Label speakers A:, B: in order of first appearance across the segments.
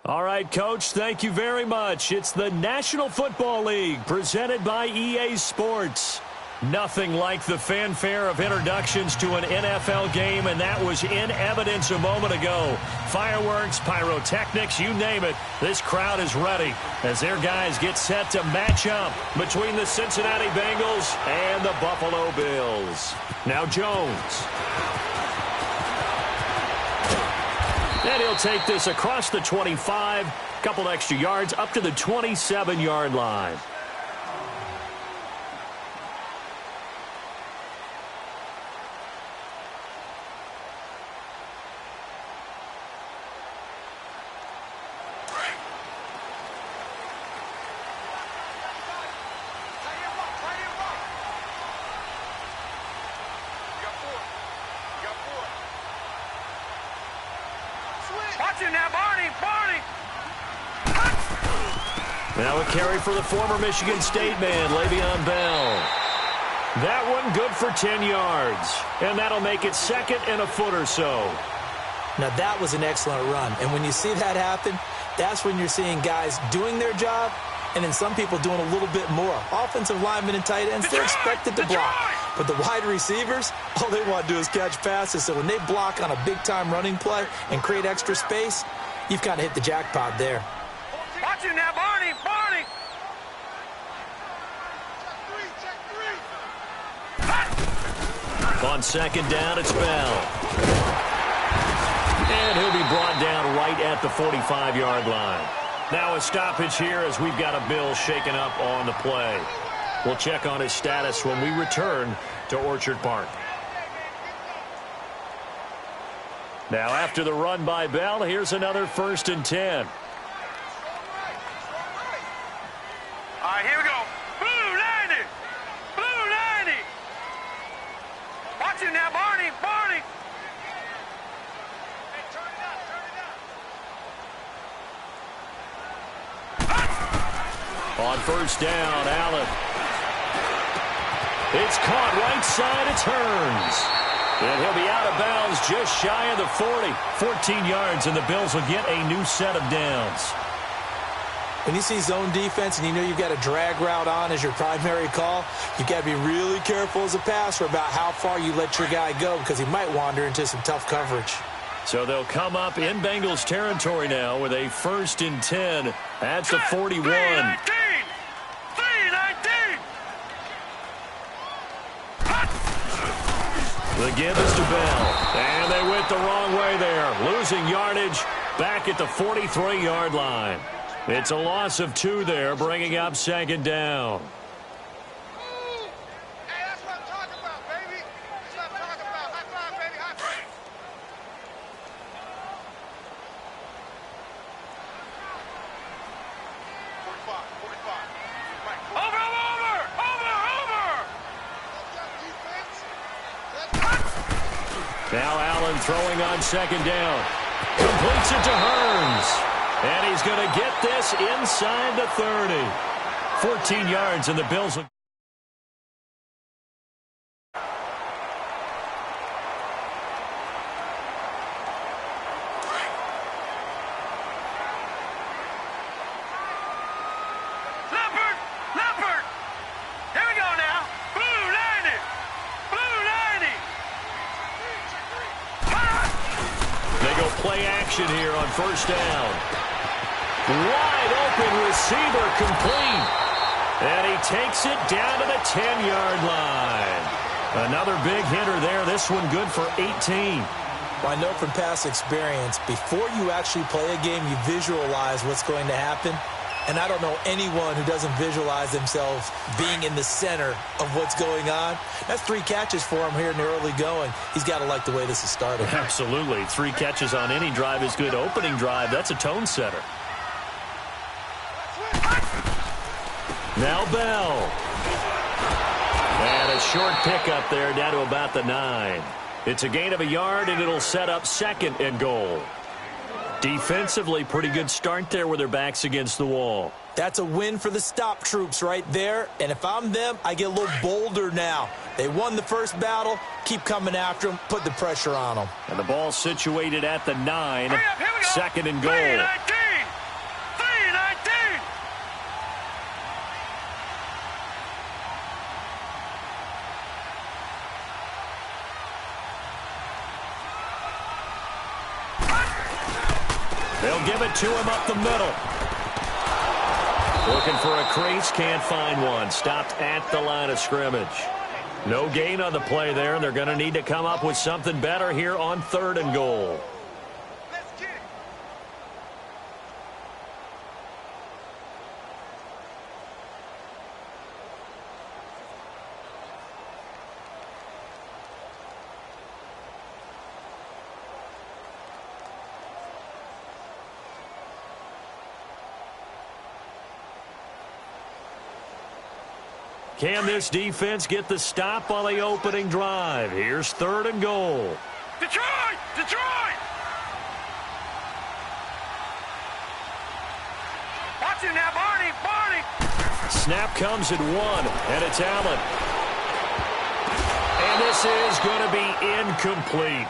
A: All right, Coach, thank you very much. It's the National Football League presented by EA Sports. Nothing like the fanfare of introductions to an NFL game, and that was in evidence a moment ago. Fireworks, pyrotechnics, you name it. This crowd is ready as their guys get set to match up between the Cincinnati Bengals and the Buffalo Bills. Now Jones. And he'll take this across the 25, couple extra yards up to the 27-yard line. Now a carry for the former Michigan State man, Le'Veon Bell. That one good for 10 yards. And that'll make it second and a foot or so.
B: Now that was an excellent run. And when you see that happen, that's when you're seeing guys doing their job and then some people doing a little bit more. Offensive linemen and tight ends, they're expected to block. But the wide receivers, all they want to do is catch passes. So when they block on a big-time running play and create extra space, you've kind of hit the jackpot there.
C: Watch it now, Barney! Barney!
A: On second down, it's Bell. And he'll be brought down right at the 45-yard line. Now a stoppage here as we've got a Bill shaken up on the play. We'll check on his status when we return to Orchard Park. Now after the run by Bell, here's another 1st and 10.
C: All right, here we go. Blue 90! Blue 90! Watch it now, Barney! Barney! Hey, turn it up, turn it up.
A: On 1st down, Allen. It's caught right side, it turns. And he'll be out of bounds just shy of the 40. 14 yards, and the Bills will get a new set of downs.
B: When you see zone defense and you know you've got a drag route on as your primary call, you've got to be really careful as a passer about how far you let your guy go because he might wander into some tough coverage.
A: So they'll come up in Bengals territory now with a 1st and 10 at the 41.
C: 3-19!
A: The give is to Bell. And they went the wrong way there. Losing yardage back at the 43-yard line. It's a loss of 2 there, bringing up 2nd down.
C: Hey, that's what I'm talking about, baby. That's what I'm talking about. High five, baby. High five. 45. Over!
A: Now Allen throwing on 2nd down. Completes it to Hearns. And he's going to get this inside the 30. 14 yards, and the Bills will...
C: Leopard! Here we go now. Blue 90! Blue 90!
A: They go play action here on 1st down. Wide open receiver complete. And he takes it down to the 10-yard line. Another big hitter there. This one good for 18.
B: Well, I know from past experience, before you actually play a game, you visualize what's going to happen. And I don't know anyone who doesn't visualize themselves being in the center of what's going on. That's 3 catches for him here in the early going. He's got to like the way this is started.
A: Absolutely. 3 catches on any drive is good. Opening drive, that's a tone setter. Now Bell. And a short pickup there down to about the 9. It's a gain of a yard, and it'll set up 2nd and goal. Defensively, pretty good start there with their backs against the wall.
B: That's a win for the stop troops right there. And if I'm them, I get a little bolder now. They won the first battle. Keep coming after them. Put the pressure on them.
A: And the ball situated at the 9. 2nd and goal.
C: 3-19!
A: They'll give it to him up the middle. Looking for a crease, can't find one. Stopped at the line of scrimmage. No gain on the play there, and they're going to need to come up with something better here on 3rd and goal.
C: Let's get it.
A: Can this defense get the stop on the opening drive? Here's 3rd and goal.
C: Detroit! Detroit! Watch it now, Barney! Barney!
A: Snap comes at 1, and it's Allen. And this is going to be incomplete.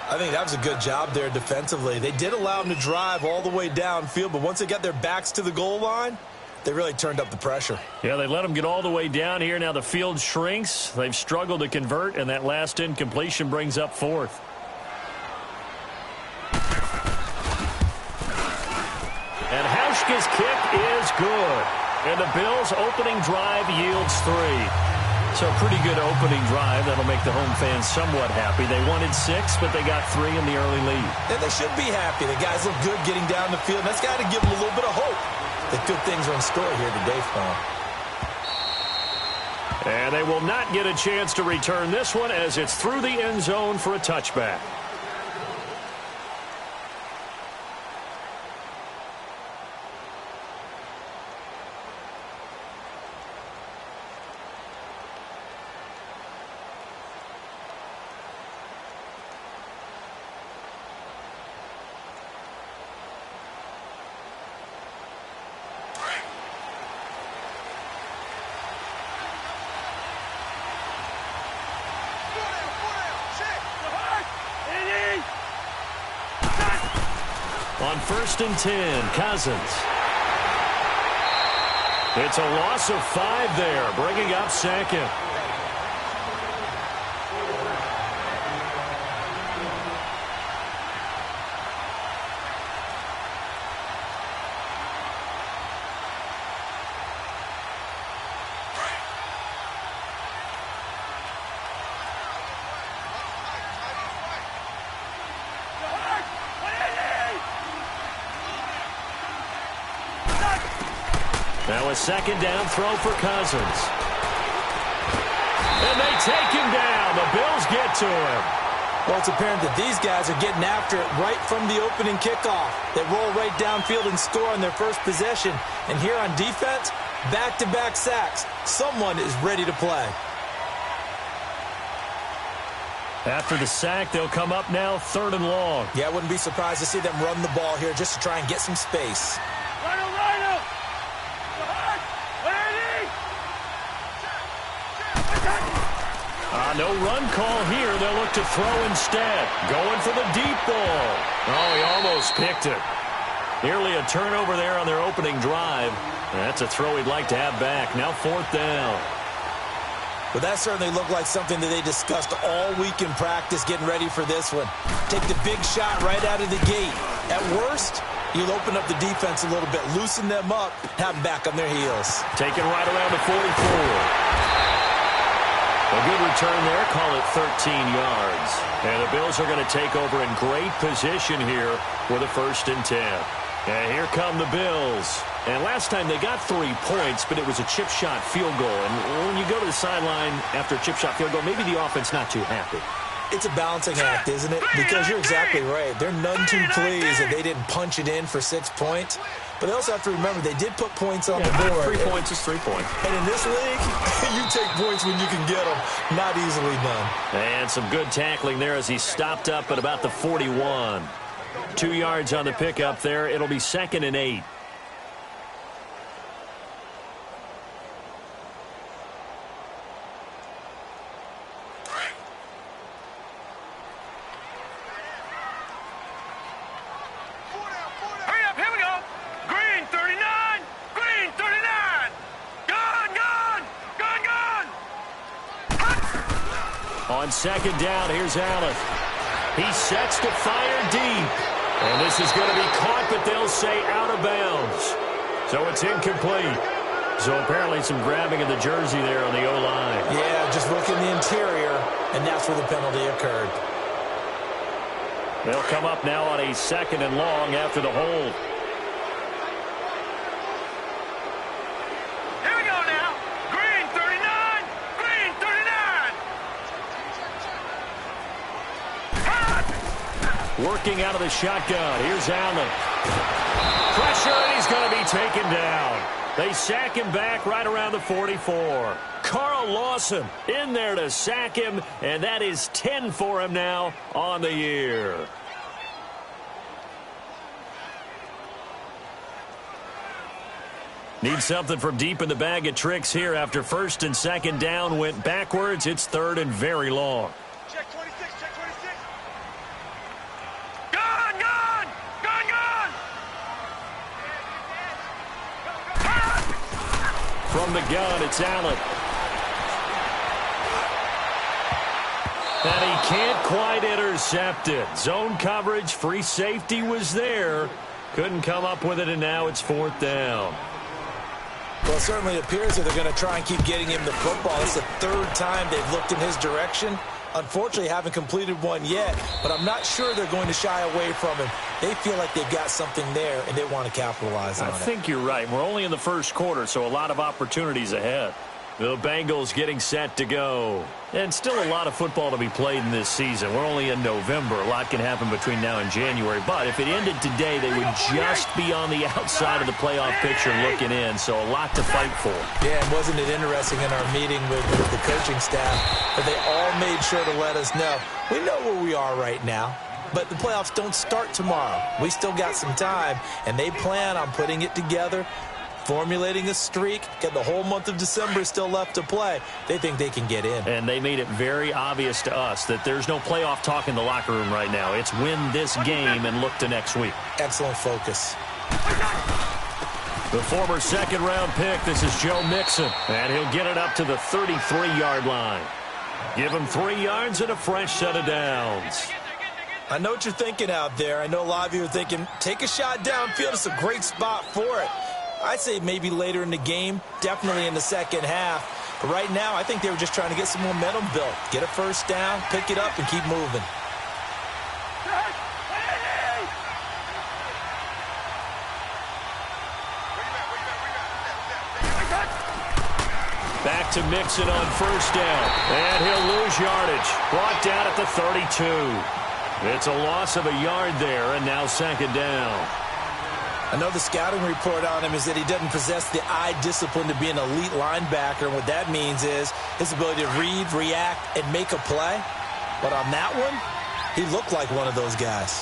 B: I think that was a good job there defensively. They did allow them to drive all the way downfield, but once they got their backs to the goal line, they really turned up the pressure.
A: Yeah, they let them get all the way down here. Now the field shrinks. They've struggled to convert, and that last incompletion brings up 4th. And Hauschka's kick is good. And the Bills' opening drive yields 3. So a pretty good opening drive. That'll make the home fans somewhat happy. They wanted 6, but they got 3 in the early lead.
B: And they should be happy. The guys look good getting down the field. That's got to give them a little bit of hope that good things are in store here today for them.
A: And they will not get a chance to return this one as it's through the end zone for a touchback. On 1st and 10, Cousins. It's a loss of 5 there, bringing up 2nd. Now a 2nd down throw for Cousins. And they take him down. The Bills get to him.
B: Well, it's apparent that these guys are getting after it right from the opening kickoff. They roll right downfield and score on their first possession. And here on defense, back-to-back sacks. Someone is ready to play.
A: After the sack, they'll come up now 3rd and long.
B: Yeah, I wouldn't be surprised to see them run the ball here just to try and get some space.
A: No run call here. They'll look to throw instead. Going for the deep ball. Oh, he almost picked it. Nearly a turnover there on their opening drive. That's a throw he'd like to have back. Now 4th down.
B: But that certainly looked like something that they discussed all week in practice getting ready for this one. Take the big shot right out of the gate. At worst, you'll open up the defense a little bit, loosen them up, have them back on their heels.
A: Taken right around the 44. A good return there, call it 13 yards. And the Bills are going to take over in great position here with a 1st and 10. And here come the Bills. And last time they got 3 points, but it was a chip shot field goal. And when you go to the sideline after a chip shot field goal, maybe the offense not too happy.
B: It's a balancing act, isn't it? Because you're exactly right. They're none too pleased that they didn't punch it in for 6 points. But they also have to remember they did put points on the board.
A: 3 points is 3 points.
B: And in this league, you take points when you can get them. Not easily done.
A: And some good tackling there as he stopped up at about the 41. 2 yards on the pickup there. It'll be 2nd and 8. On 2nd down, here's Allen. He sets to fire deep. And this is going to be caught it, they'll say out of bounds. So it's incomplete. So apparently some grabbing of the jersey there on the O-line.
B: Yeah, just look in the interior, and that's where the penalty occurred.
A: They'll come up now on a 2nd and long after the hold.
C: Here we go now. Green 39. Green 39.
A: Working out of the shotgun. Here's Allen. Pressure, and he's going to be taken down. They sack him back right around the 44. Carl Lawson in there to sack him, and that is 10 for him now on the year. Need something from deep in the bag of tricks here after 1st and 2nd down went backwards. It's 3rd and very long.
C: Check 26. Check 26. Gun. Gun. Gun. Gun.
A: From the gun, it's Allen. And he can't quite intercept it. Zone coverage, free safety was there. Couldn't come up with it, and now it's 4th down.
B: Well, it certainly appears that they're going to try and keep getting him the football. It's the 3rd time they've looked in his direction. Unfortunately, haven't completed one yet, but I'm not sure they're going to shy away from him. They feel like they've got something there, and they want to capitalize on it.
A: I think you're right. We're only in the 1st quarter, so a lot of opportunities ahead. The Bengals getting set to go. And still a lot of football to be played in this season. We're only in November. A lot can happen between now and January. But if it ended today, they would just be on the outside of the playoff picture looking in. So a lot to fight for.
B: Yeah, and wasn't it interesting in our meeting with the coaching staff that they all made sure to let us know, we know where we are right now, but the playoffs don't start tomorrow. We still got some time, and they plan on putting it together, formulating a streak, get the whole month of December still left to play. They think they can get in.
A: And they made it very obvious to us that there's no playoff talk in the locker room right now. It's win this game and look to next week.
B: Excellent focus.
A: The former 2nd-round pick, this is Joe Mixon, and he'll get it up to the 33-yard line. Give him 3 yards and a fresh set of downs.
B: I know what you're thinking out there. I know a lot of you are thinking, take a shot downfield. It's a great spot for it. I'd say maybe later in the game, definitely in the 2nd half. But right now, I think they were just trying to get some momentum built. Get a 1st down, pick it up, and keep moving.
A: Back to Mixon on 1st down. And he'll lose yardage. Brought down at the 32. It's a loss of a yard there, and now 2nd down.
B: I know the scouting report on him is that he doesn't possess the eye discipline to be an elite linebacker. And what that means is his ability to read, react, and make a play. But on that one, he looked like one of those guys.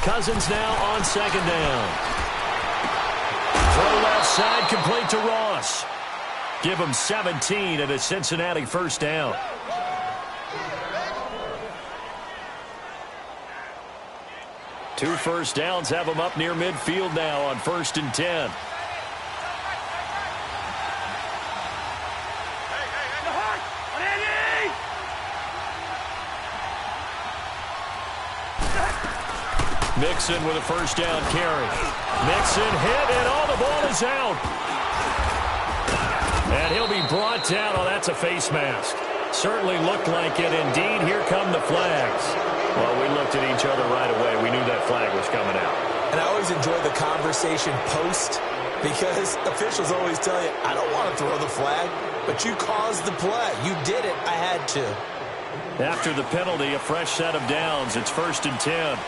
A: Cousins now on 2nd down. Throw left side, complete to Ross. Give him 17 at a Cincinnati 1st down. Two 1st downs have him up near midfield now on 1st and 10. Mixon with a 1st down carry. Mixon hit, and all the ball is out. And he'll be brought down. Oh, that's a face mask. Certainly looked like it. Indeed, here come the flags. Well, we looked at each other right away. We knew that flag was coming out.
B: And I always enjoy the conversation post because officials always tell you, I don't want to throw the flag, but you caused the play. You did it. I had to.
A: After the penalty, a fresh set of downs. It's 1st and 10.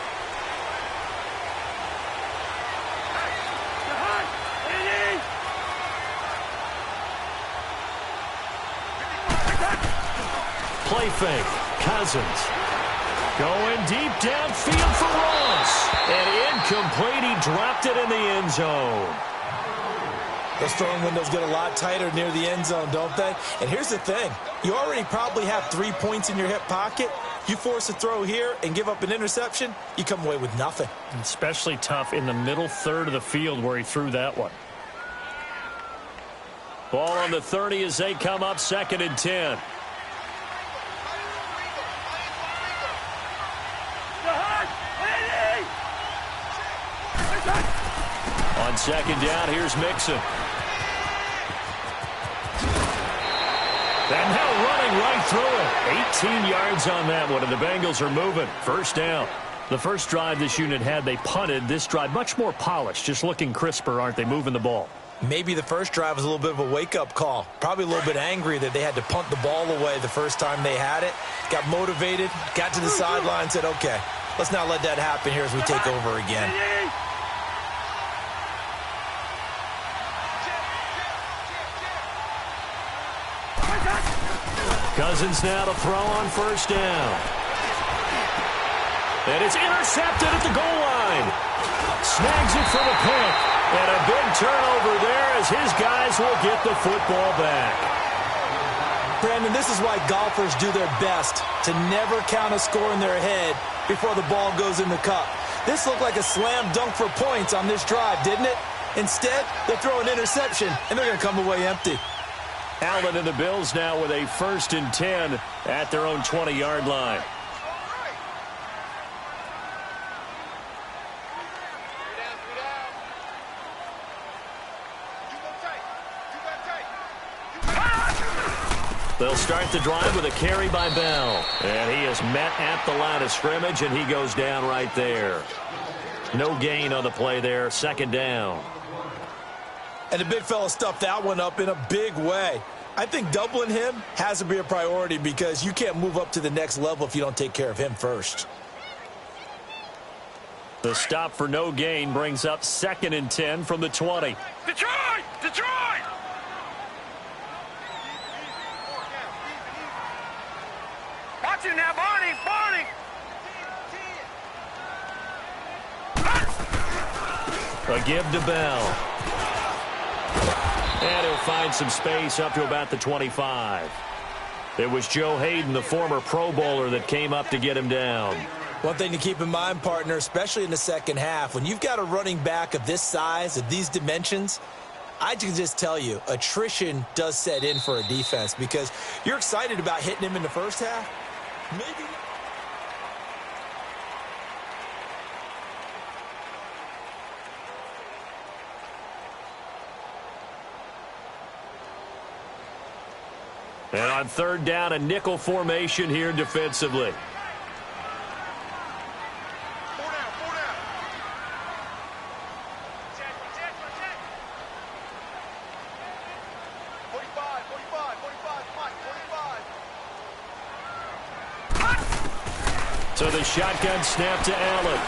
A: Play fake. Cousins. Going deep downfield for Ross. And incomplete. He dropped it in the end zone.
B: Those throwing windows get a lot tighter near the end zone, don't they? And here's the thing. You already probably have 3 points in your hip pocket. You force a throw here and give up an interception, you come away with nothing.
A: Especially tough in the middle third of the field where he threw that one. Ball on the 30 as they come up 2nd and 10. On 2nd down, here's Mixon. And now running right through it. 18 yards on that one, and the Bengals are moving. 1st down. The first drive this unit had, they punted. This drive, much more polished, just looking crisper, aren't they, moving the ball?
B: Maybe the first drive was a little bit of a wake-up call. Probably a little bit angry that they had to punt the ball away the first time they had it. Got motivated, got to the sideline, said, okay, let's not let that happen here as we take over again.
A: Cousins now to throw on 1st down. And it's intercepted at the goal line. Snags it for the pick. And a big turnover there as his guys will get the football back.
B: Brandon, this is why golfers do their best to never count a score in their head before the ball goes in the cup. This looked like a slam dunk for points on this drive, didn't it? Instead, they throw an interception, and they're going to come away empty.
A: Allen and the Bills now with a 1st and 10 at their own 20-yard line. They'll start the drive with a carry by Bell. And he is met at the line of scrimmage, and he goes down right there. No gain on the play there. 2nd down.
B: And the big fella stuffed that one up in a big way. I think doubling him has to be a priority because you can't move up to the next level if you don't take care of him first.
A: The stop for no gain brings up 2nd and 10 from the 20.
C: Detroit! Detroit! Watch it now, Barney! Barney!
A: A give to Bell. And he'll find some space up to about the 25. It was Joe Hayden, the former Pro Bowler, that came up to get him down.
B: One thing to keep in mind, partner, especially in the second half, when you've got a running back of this size, of these dimensions, I can just tell you, attrition does set in for a defense because you're excited about hitting him in the first half. Maybe.
A: And on 3rd down, a nickel formation here defensively.
C: 4 down. Check. 45, Mike, 45.
A: So the shotgun snap to Allen.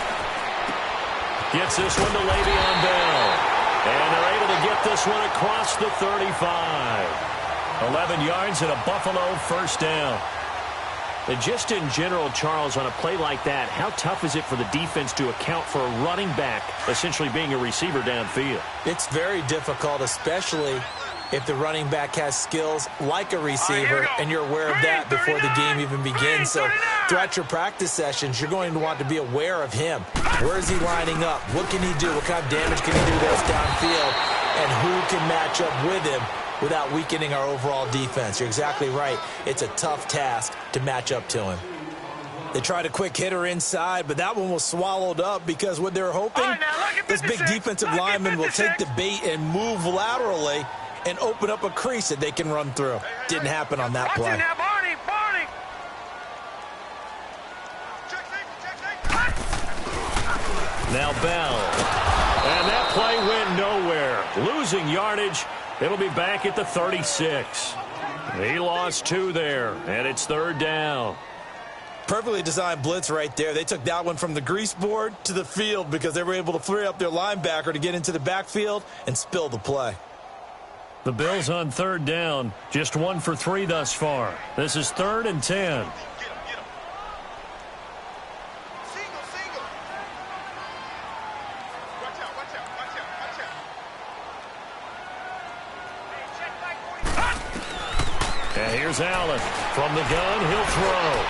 A: Gets this one to Le'Veon Bell. And they're able to get this one across the 35. 11 yards and a Buffalo 1st down. And just in general, Charles, on a play like that, how tough is it for the defense to account for a running back essentially being a receiver downfield?
B: It's very difficult, especially if the running back has skills like a receiver and you're aware of that before the game even begins. So throughout your practice sessions, you're going to want to be aware of him. Where is he lining up? What can he do? What kind of damage can he do to us downfield? And who can match up with him without weakening our overall defense? You're exactly right. It's a tough task to match up to him. They tried a quick hitter inside, but that one was swallowed up because what they were hoping, this big defensive lineman will take the bait and move laterally and open up a crease that they can run through. Didn't happen on that play.
C: Now, Barney!
A: Now Bell. And that play went nowhere. Losing yardage. It'll be back at the 36. He lost 2 there, and it's 3rd down.
B: Perfectly designed blitz right there. They took that one from the grease board to the field because they were able to free up their linebacker to get into the backfield and spill the play.
A: The Bills on 3rd down, just 1 for 3 thus far. This is 3rd and 10.
C: Get him. Single. Watch out. Hey, check back 45.
A: And here's Allen. From the gun, he'll throw.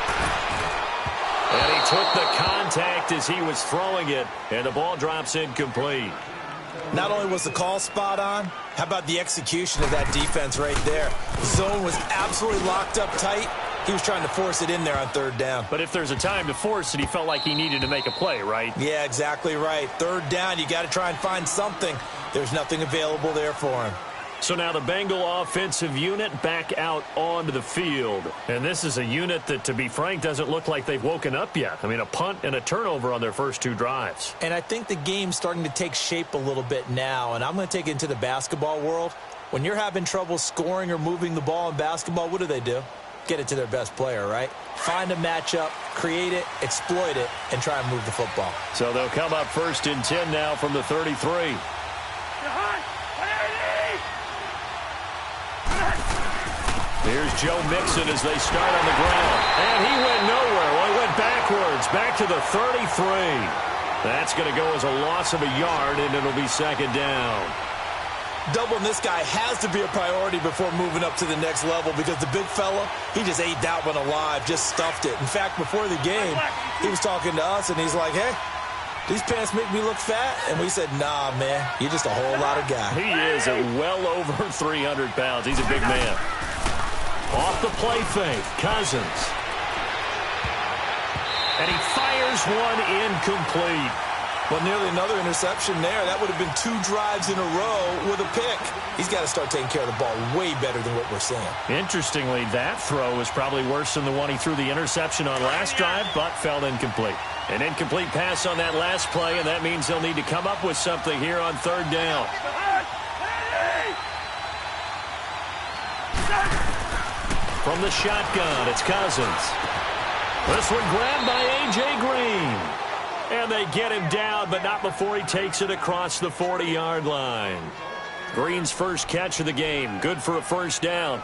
A: And he took the contact as he was throwing it, and the ball drops incomplete.
B: Not only was the call spot on, how about the execution of that defense right there? The zone was absolutely locked up tight. He was trying to force it in there on third down.
A: But if there's a time to force it, he felt like he needed to make a play, right?
B: Yeah, exactly right. Third down, you got to try and find something. There's nothing available there for him.
A: So now the Bengal offensive unit back out onto the field. And this is a unit that, to be frank, doesn't look like they've woken up yet. I mean, a punt and a turnover on their first two drives.
B: And I think the game's starting to take shape a little bit now. And I'm going to take it into the basketball world. When you're having trouble scoring or moving the ball in basketball, what do? Get it to their best player, right? Find a matchup, create it, exploit it, and try and move the football.
A: So they'll come up 1st and 10 now from the 33. Here's Joe Mixon as they start on the ground. And he went nowhere. Well, he went backwards, back to the 33. That's going to go as a loss of a yard, and it'll be 2nd down.
B: Doubling this guy has to be a priority before moving up to the next level because the big fella, he just ate that one alive, just stuffed it. In fact, before the game, he was talking to us, and he's like, hey, these pants make me look fat? And we said, nah, man, you're just a whole lot of guy.
A: He is at well over 300 pounds. He's a big man. Off the play fake, Cousins. And he fires one incomplete.
B: Well, nearly another interception there. That would have been 2 drives in a row with a pick. He's got to start taking care of the ball way better than what we're seeing.
A: Interestingly, that throw was probably worse than the one he threw the interception on last drive, but fell incomplete. An incomplete pass on that last play, and that means they'll need to come up with something here on 3rd down. From the shotgun, it's Cousins. This one grabbed by A.J. Green. And they get him down, but not before he takes it across the 40-yard line. Green's first catch of the game. Good for a 1st down.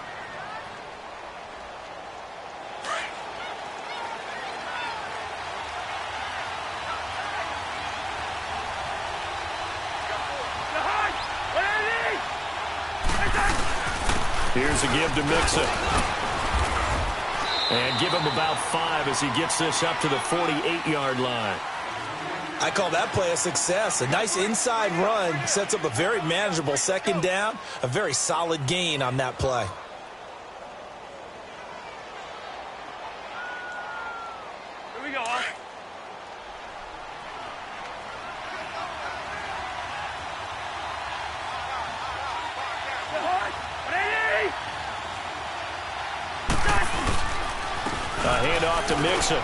A: Here's a give to Mixon. And give him about 5 as he gets this up to the 48-yard line.
B: I call that play a success. A nice inside run sets up a very manageable 2nd down, a very solid gain on that play.
C: Here we go, huh?
A: A handoff to Mixon.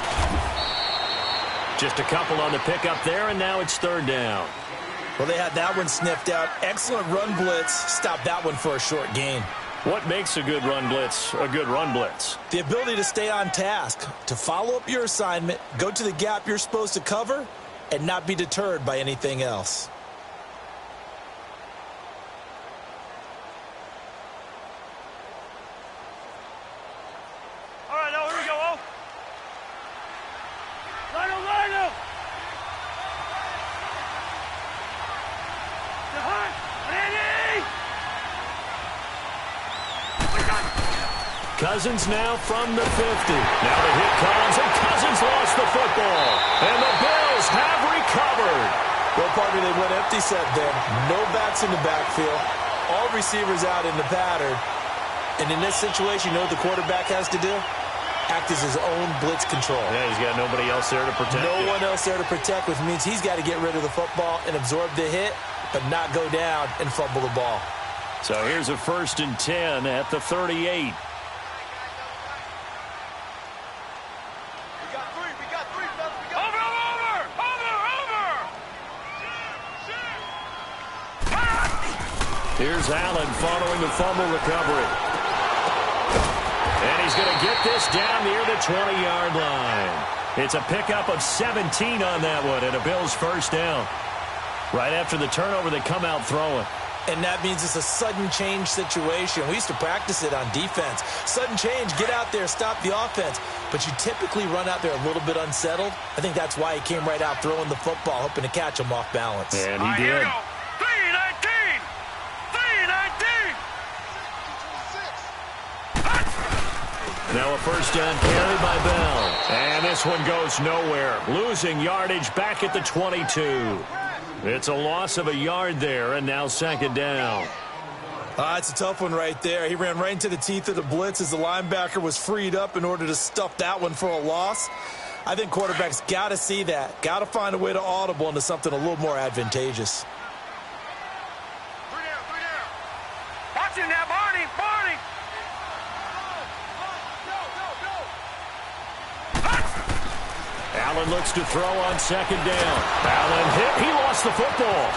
A: Just a couple on the pickup there, and now it's 3rd down.
B: Well, they had that one sniffed out. Excellent run blitz. Stopped that one for a short gain.
A: What makes a good run blitz a good run blitz?
B: The ability to stay on task, to follow up your assignment, go to the gap you're supposed to cover, and not be deterred by anything else.
C: All right, now here we go, oh. Line up.
A: Cousins now from the 50. Now the hit comes, and Cousins lost the football. And the Bills have recovered.
B: Well, partner, they went empty set then. No backs in the backfield. All receivers out in the pattern. And in this situation, you know what the quarterback has to do? Act as his own blitz control.
A: Yeah, he's got nobody else there to protect.
B: No one else there to protect, which means he's got to get rid of the football and absorb the hit, but not go down and fumble the ball.
A: So here's a 1st and 10 at the 38. Here's Allen following the fumble recovery. And he's going to get this down near the 20-yard line. It's a pickup of 17 on that one and a Bills 1st down. Right after the turnover, they come out throwing.
B: And that means it's a sudden change situation. We used to practice it on defense. Sudden change, get out there, stop the offense. But you typically run out there a little bit unsettled. I think that's why he came right out throwing the football, hoping to catch him off balance.
A: And he did.
C: 3-19.
A: Now a 1st down carry by Bell. And this one goes nowhere. Losing yardage back at the 22. It's a loss of a yard there, and now second down.
B: It's a tough one right there. He ran right into the teeth of the blitz as the linebacker was freed up in order to stuff that one for a loss. I think quarterbacks got to see that. Got to find a way to audible into something a little more advantageous.
C: Watch him now, Barney! Barney!
A: Allen looks to throw on second down. Allen hit. He lost the football.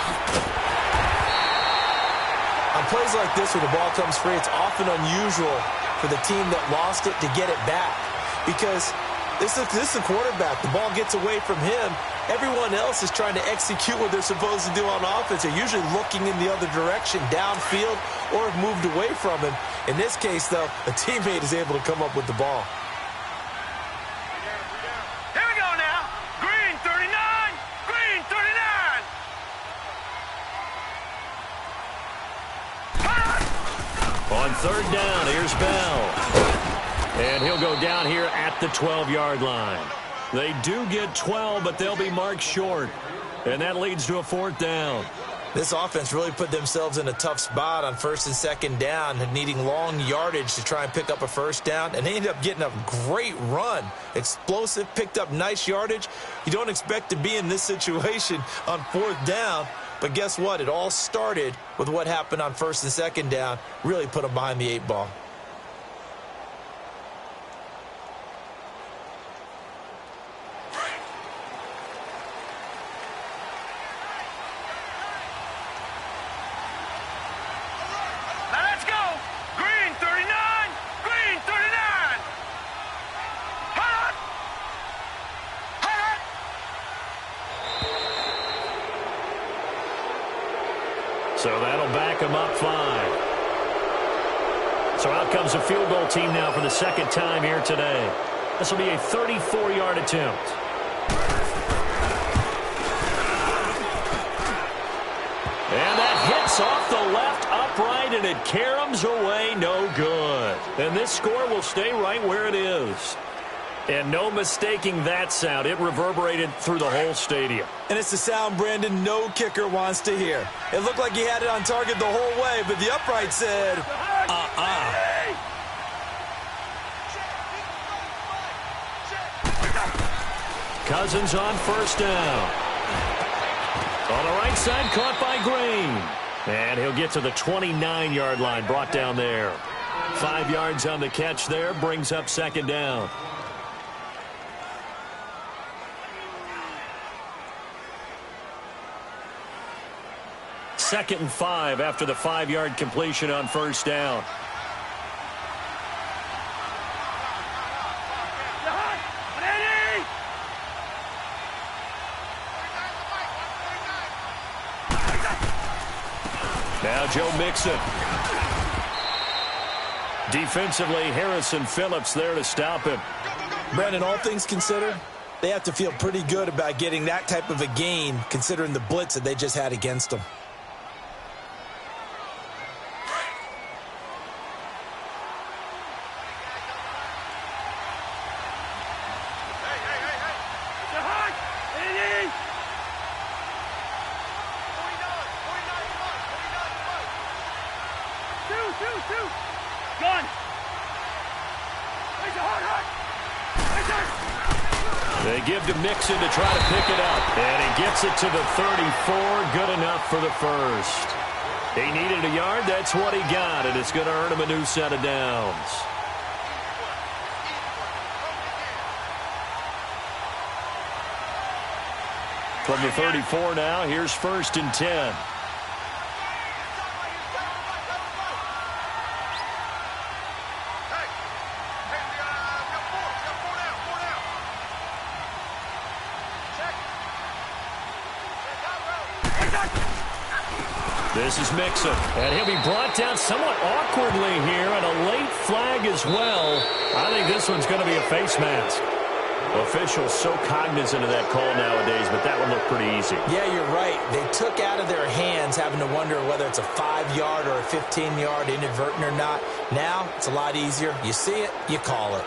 B: On plays like this where the ball comes free, it's often unusual for the team that lost it to get it back. Because this is a quarterback. The ball gets away from him. Everyone else is trying to execute what they're supposed to do on offense. They're usually looking in the other direction, downfield, or have moved away from him. In this case, though, a teammate is able to come up with the ball.
C: Here we go now. Green 39. Green 39.
A: On third down, here's Bell. And he'll go down here at the 12-yard line. They do get 12, but they'll be marked short. And that leads to a fourth down.
B: This offense really put themselves in a tough spot on first and second down, needing long yardage to try and pick up a first down. And they ended up getting a great run. Explosive, picked up nice yardage. You don't expect to be in this situation on fourth down. But guess what? It all started with what happened on first and second down. Really put them behind the 8 ball.
C: Now let's go. Green 39. Green 39. Hot. Hot.
A: So that'll back them up 5. So out comes a field goal team now for the second time here today. This will be a 34-yard attempt. And that hits off the left upright, and it caroms away, no good. And this score will stay right where it is. And no mistaking that sound. It reverberated through the whole stadium.
B: And it's the sound, Brandon, no kicker wants to hear. It looked like he had it on target the whole way, but the upright said,
A: Cousins on first down. On the right side, caught by Green. And he'll get to the 29-yard line, brought down there. 5 yards on the catch there, brings up second down. Second and 5 after the 5-yard completion on first down. Now Joe Mixon. Defensively, Harrison Phillips there to stop him.
B: Brandon, all things considered, they have to feel pretty good about getting that type of a gain, considering the blitz that they just had against them.
A: They give to Mixon to try to pick it up. And he gets it to the 34. Good enough for the first. He needed a yard. That's what he got. And it's going to earn him a new set of downs. From the 34 now, here's first and 10. This is Mixon, and he'll be brought down somewhat awkwardly here, and a late flag as well. I think this one's going to be a face mask. Officials so cognizant of that call nowadays, but that one looked pretty easy.
B: Yeah, you're right. They took out of their hands having to wonder whether it's a 5-yard or a 15-yard inadvertent or not. Now, it's a lot easier. You see it, you call it.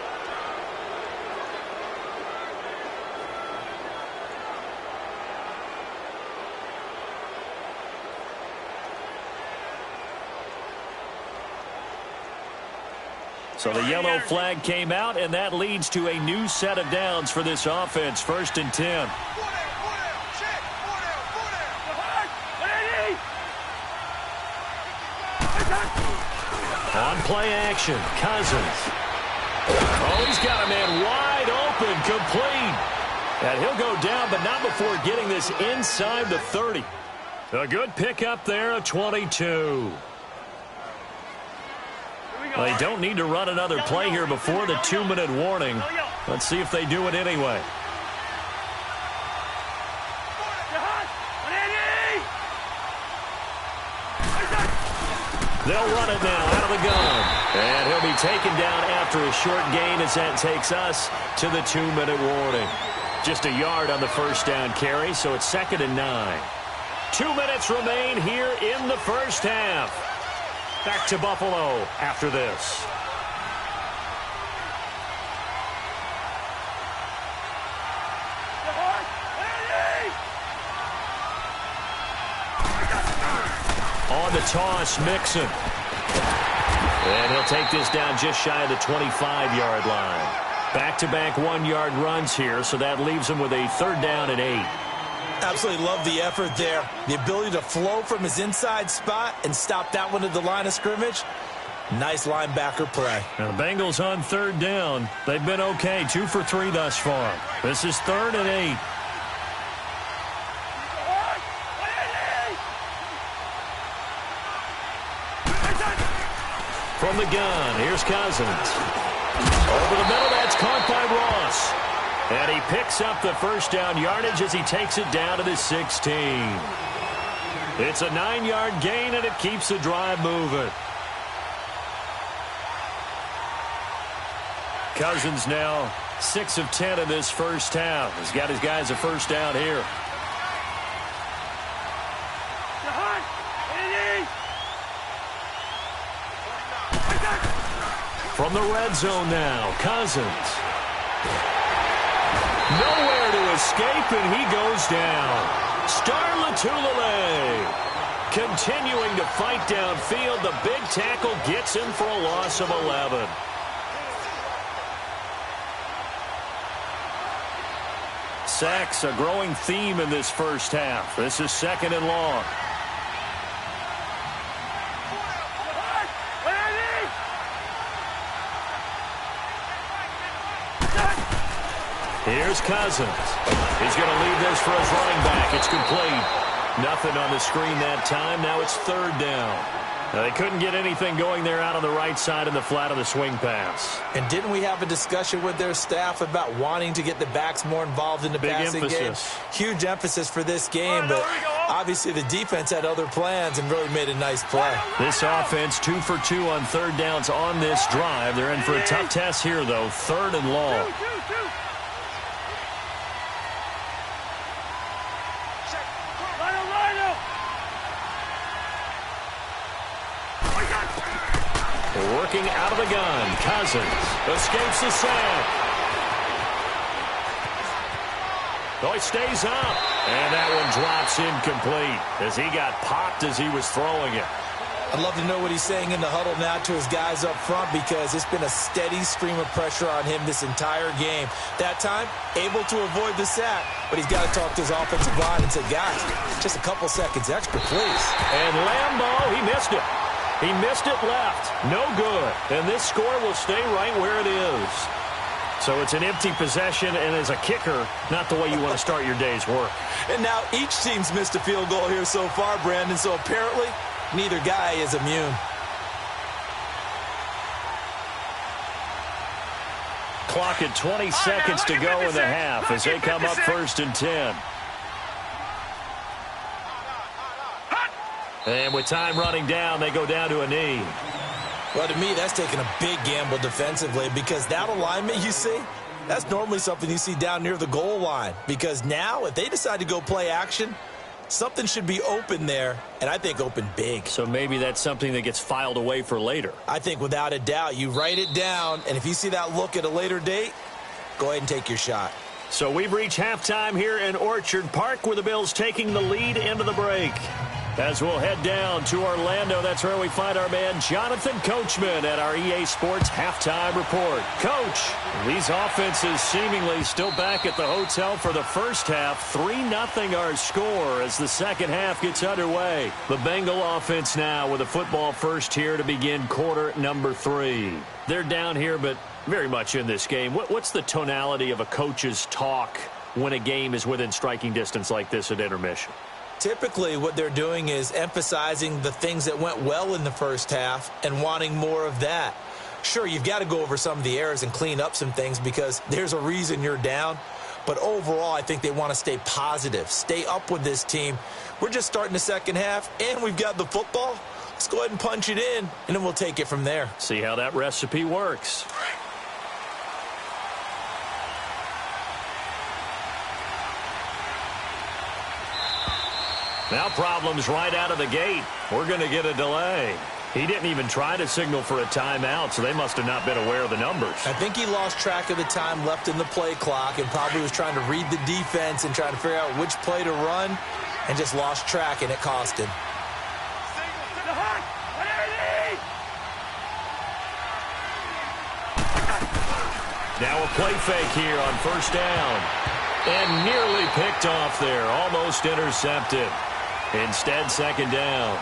A: So the yellow flag came out, and that leads to a new set of downs for this offense. 1st and 10. On play action, Cousins. Oh, he's got a man wide open, complete. And he'll go down, but not before getting this inside the 30. A good pickup there, a 22. Well, they don't need to run another play here before the 2-minute warning. Let's see if they do it anyway. They'll run it now out of the gun. And he'll be taken down after a short gain as that takes us to the 2-minute warning. Just a yard on the first down carry, so it's 2nd and 9. 2 minutes remain here in the first half. Back to Buffalo after this. On the toss, Mixon. And he'll take this down just shy of the 25-yard line. Back-to-back 1-yard runs here, so that leaves him with a 3rd down and 8.
B: Absolutely love the effort there. The ability to flow from his inside spot and stop that one at the line of scrimmage. Nice linebacker play.
A: Now the Bengals on 3rd down. They've been okay, 2 for 3 thus far. This is 3rd and 8. From the gun, here's Cousins. Over the middle, that's caught by Ross. And he picks up the first down yardage as he takes it down to the 16. It's a 9-yard gain, and it keeps the drive moving. Cousins now 6 of 10 in this first half. He's got his guys a first down here. From the red zone now, Cousins. Nowhere to escape, and he goes down. Star Latulele continuing to fight downfield. The big tackle gets him for a loss of 11. Sacks, a growing theme in this first half. This is 2nd and long. Here's Cousins. He's going to leave this for his running back. It's complete. Nothing on the screen that time. Now it's 3rd down. Now they couldn't get anything going there out on the right side in the flat of the swing pass.
B: And didn't we have a discussion with their staff about wanting to get the backs more involved in the passing game? Huge emphasis for this game, but obviously the defense had other plans and really made a nice play.
A: This offense 2 for 2 on 3rd downs on this drive. They're in for a tough test here, though. 3rd and long. Working out of the gun, Cousins escapes the sack. Oh, he stays up, and that one drops incomplete as he got popped as he was throwing it.
B: I'd love to know what he's saying in the huddle now to his guys up front, because it's been a steady stream of pressure on him this entire game. That time, able to avoid the sack, but he's got to talk to his offensive line and say, guys, just a couple seconds extra, please.
A: And Lambo, he missed it. He missed it left. No good. And this score will stay right where it is. So it's an empty possession, and as a kicker, not the way you want to start your day's work.
B: And now each team's missed a field goal here so far, Brandon, so apparently neither guy is immune.
A: Clock at 20 seconds to go in the half as they come up 1st and 10. And with time running down, they go down to a knee.
B: Well, to me, that's taking a big gamble defensively, because that alignment you see, that's normally something you see down near the goal line. Because now, if they decide to go play action, something should be open there, and I think open big.
A: So maybe that's something that gets filed away for later.
B: I think without a doubt, you write it down, and if you see that look at a later date, go ahead and take your shot.
A: So we've reached halftime here in Orchard Park, where the Bills taking the lead into the break. As we'll head down to Orlando, that's where we find our man Jonathan Coachman at our EA Sports Halftime Report. Coach, these offenses seemingly still back at the hotel for the first half. 3-0 our score as the second half gets underway. The Bengal offense now with a football first here to begin quarter number 3. They're down here, but very much in this game. What's the tonality of a coach's talk when a game is within striking distance like this at intermission?
B: Typically, what they're doing is emphasizing the things that went well in the first half and wanting more of that. Sure, you've got to go over some of the errors and clean up some things because there's a reason you're down. But overall, I think they want to stay positive, stay up with this team. We're just starting the second half, and we've got the football. Let's go ahead and punch it in, and then we'll take it from there.
A: See how that recipe works. Now problems right out of the gate. We're going to get a delay. He didn't even try to signal for a timeout, so they must have not been aware of the numbers.
B: I think he lost track of the time left in the play clock and probably was trying to read the defense and trying to figure out which play to run and just lost track, and it cost him.
A: Now a play fake here on first down. And nearly picked off there, almost intercepted. Instead, second down.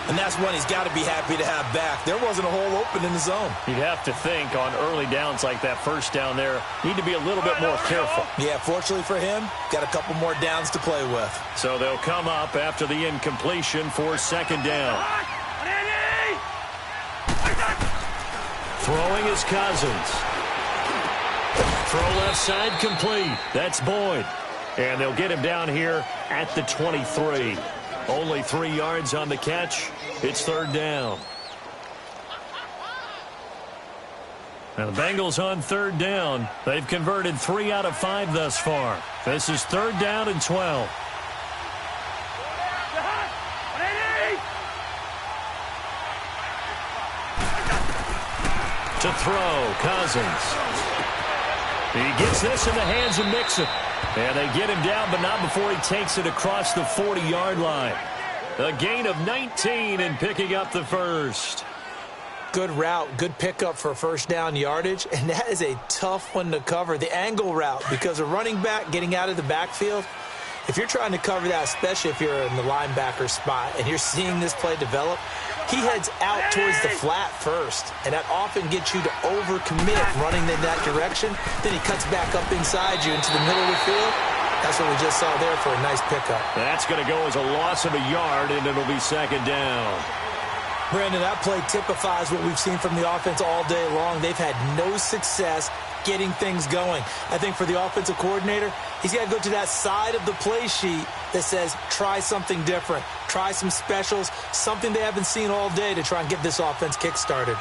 B: And that's one he's got to be happy to have back. There wasn't a hole open in the zone.
A: You'd have to think on early downs like that first down there, need to be a little bit more careful.
B: Yeah, fortunately for him, got a couple more downs to play with.
A: So they'll come up after the incompletion for second down. Throwing is Cousins. Throw left side complete. That's Boyd. And they'll get him down here at the 23. Only 3 yards on the catch. It's third down. Now the Bengals on third down. They've converted 3 out of 5 thus far. This is third down and 12. To throw, Cousins. He gets this in the hands of Mixon. And they get him down, but not before he takes it across the 40-yard line. A gain of 19 and picking up the first.
B: Good route, good pickup for first down yardage, and that is a tough one to cover. The angle route, because a running back getting out of the backfield, if you're trying to cover that, especially if you're in the linebacker spot and you're seeing this play develop, he heads out towards the flat first, and that often gets you to overcommit running in that direction. Then he cuts back up inside you into the middle of the field. That's what we just saw there for a nice pickup.
A: That's going to go as a loss of a yard, and it'll be second down.
B: Brandon, that play typifies what we've seen from the offense all day long. They've had no success getting things going. I think for the offensive coordinator, he's got to go to that side of the play sheet that says try something different, try some specials, something they haven't seen all day to try and get this offense kick-started.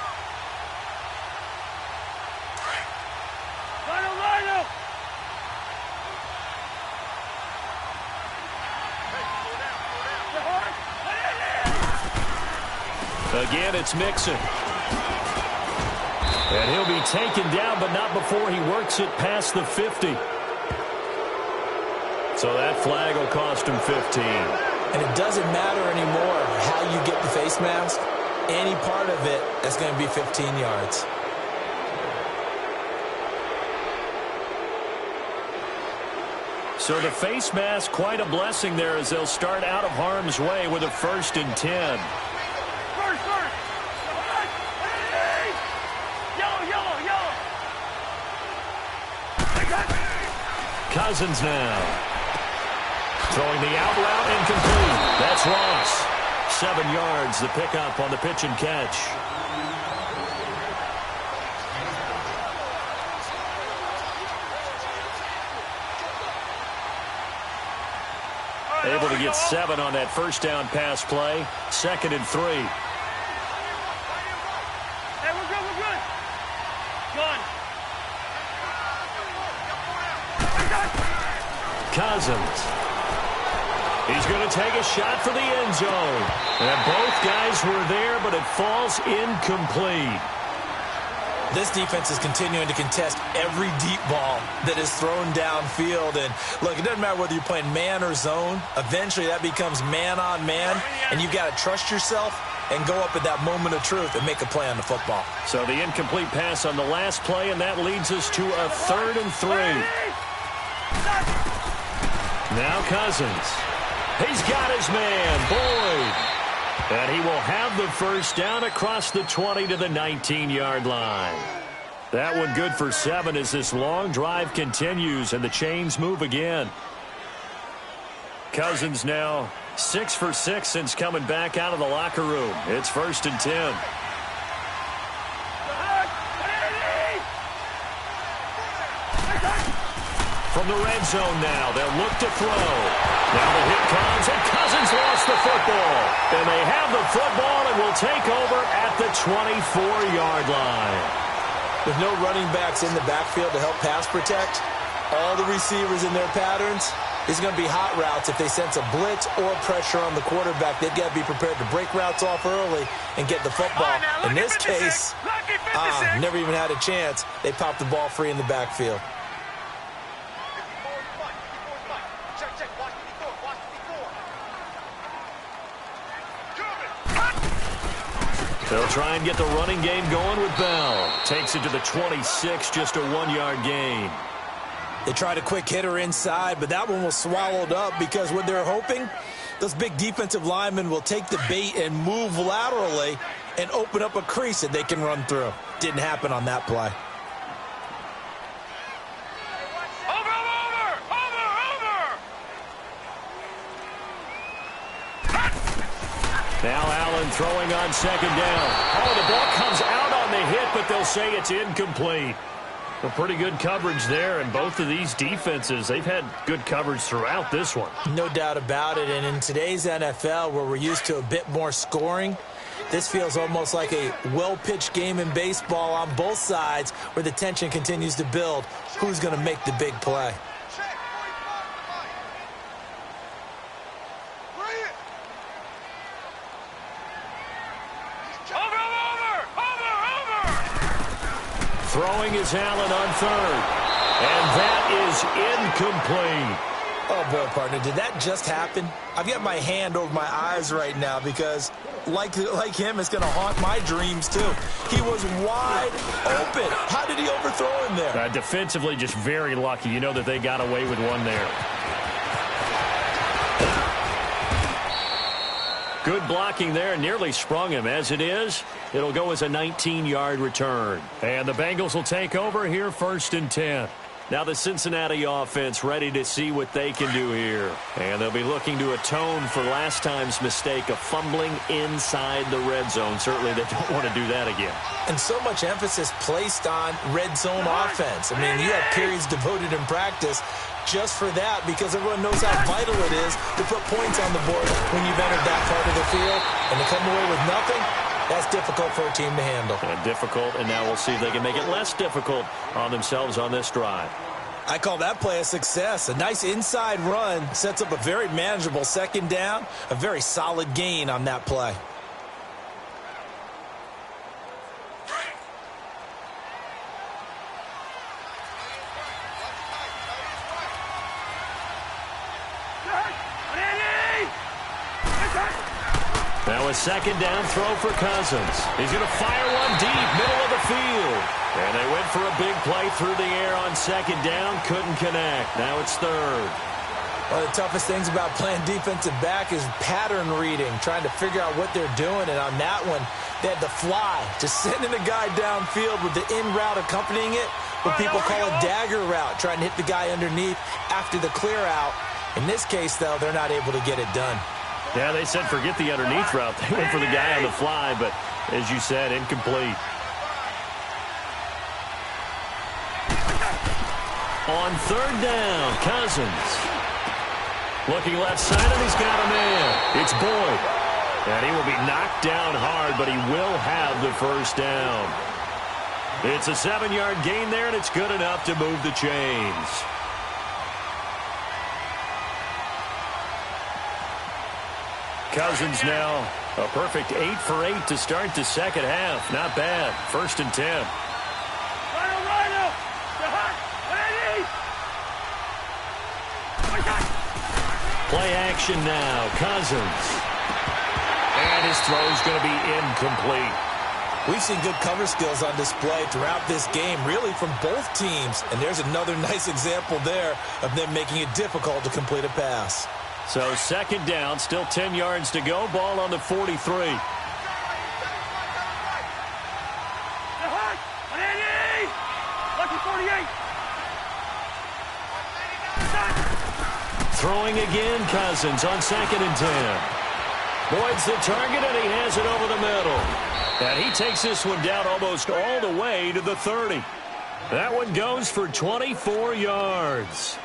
A: Again, it's Mixon. And he'll be taken down, but not before he works it past the 50. So that flag will cost him 15.
B: And it doesn't matter anymore how you get the face mask. Any part of it, that's going to be 15 yards.
A: So the face mask, quite a blessing there as they'll start out of harm's way with a 1st and 10. Cousins now. Throwing the out route incomplete. That's Ross. 7 yards, the pickup on the pitch and catch. Able to get 7 on that first down pass play. 2nd and 3.
C: Hey, we're good. Good.
A: Cousins. He's going to take a shot for the end zone. And both guys were there, but it falls incomplete.
B: This defense is continuing to contest every deep ball that is thrown downfield. And, look, it doesn't matter whether you're playing man or zone. Eventually, that becomes man on man, and you've got to trust yourself and go up at that moment of truth and make a play on the football.
A: So the incomplete pass on the last play, and that leads us to a 3rd and 3. Now Cousins. He's got his man, Boyd. And he will have the first down across the 20 to the 19-yard line. That one good for 7 as this long drive continues and the chains move again. Cousins now 6 for 6 since coming back out of the locker room. It's 1st and 10. From the red zone now, they'll look to throw. Now the hit comes, and Cousins lost the football. And they have the football and will take over at the 24-yard line.
B: With no running backs in the backfield to help pass protect, all the receivers in their patterns, it's going to be hot routes if they sense a blitz or pressure on the quarterback. They've got to be prepared to break routes off early and get the football. In this case, never even had a chance. They popped the ball free in the backfield.
A: They'll try and get the running game going with Bell. Takes it to the 26, just a 1-yard gain.
B: They tried a quick hitter inside, but that one was swallowed up because what they're hoping, those big defensive linemen will take the bait and move laterally and open up a crease that they can run through. Didn't happen on that play.
A: Now Allen throwing on 2nd down. Oh, the ball comes out on the hit, but they'll say it's incomplete. Well, pretty good coverage there, and both of these defenses, they've had good coverage throughout this one.
B: No doubt about it, and in today's NFL, where we're used to a bit more scoring, this feels almost like a well-pitched game in baseball on both sides where the tension continues to build. Who's going to make the big play?
A: Throwing is Allen on 3rd. And that is incomplete.
B: Oh, boy, partner, did that just happen? I've got my hand over my eyes right now because, like him, it's going to haunt my dreams, too. He was wide open. How did he overthrow him there?
A: Defensively, just very lucky. You know that they got away with one there. Good blocking there, nearly sprung him. As it is, it'll go as a 19-yard return. And the Bengals will take over here 1st and 10. Now the Cincinnati offense ready to see what they can do here. And they'll be looking to atone for last time's mistake of fumbling inside the red zone. Certainly they don't want to do that again.
B: And so much emphasis placed on red zone offense. I mean, you have periods devoted in practice just for that because everyone knows how vital it is to put points on the board when you've entered that part of the field. And to come away with nothing, that's difficult for a team to handle.
A: Difficult, and now we'll see if they can make it less difficult on themselves on this drive.
B: I call that play a success. A nice inside run sets up a very manageable 2nd down, a very solid gain on that play.
A: Now a 2nd down throw for Cousins. He's going to fire one deep, middle of the field. And they went for a big play through the air on 2nd down. Couldn't connect. Now it's 3rd.
B: One of the toughest things about playing defensive back is pattern reading, trying to figure out what they're doing. And on that one, they had the fly, just sending a guy downfield with the in route accompanying it, what people call a dagger route, trying to hit the guy underneath after the clear out. In this case, though, they're not able to get it done.
A: Yeah, they said forget the underneath route. They went for the guy on the fly, but as you said, incomplete. On 3rd down, Cousins. Looking left side, and he's got a man. It's Boyd. And he will be knocked down hard, but he will have the first down. It's a 7-yard gain there, and it's good enough to move the chains. Cousins now a perfect 8 for 8 to start the 2nd half. Not bad. 1st and 10. Play action now. Cousins. And his throw's going to be incomplete.
B: We've seen good cover skills on display throughout this game, really from both teams. And there's another nice example there of them making it difficult to complete a pass.
A: So second down, still 10 yards to go. Ball on the 43. Throwing again, Cousins on 2nd and 10. Boyd's the target, and he has it over the middle. And he takes this one down almost all the way to the 30. That one goes for 24 yards.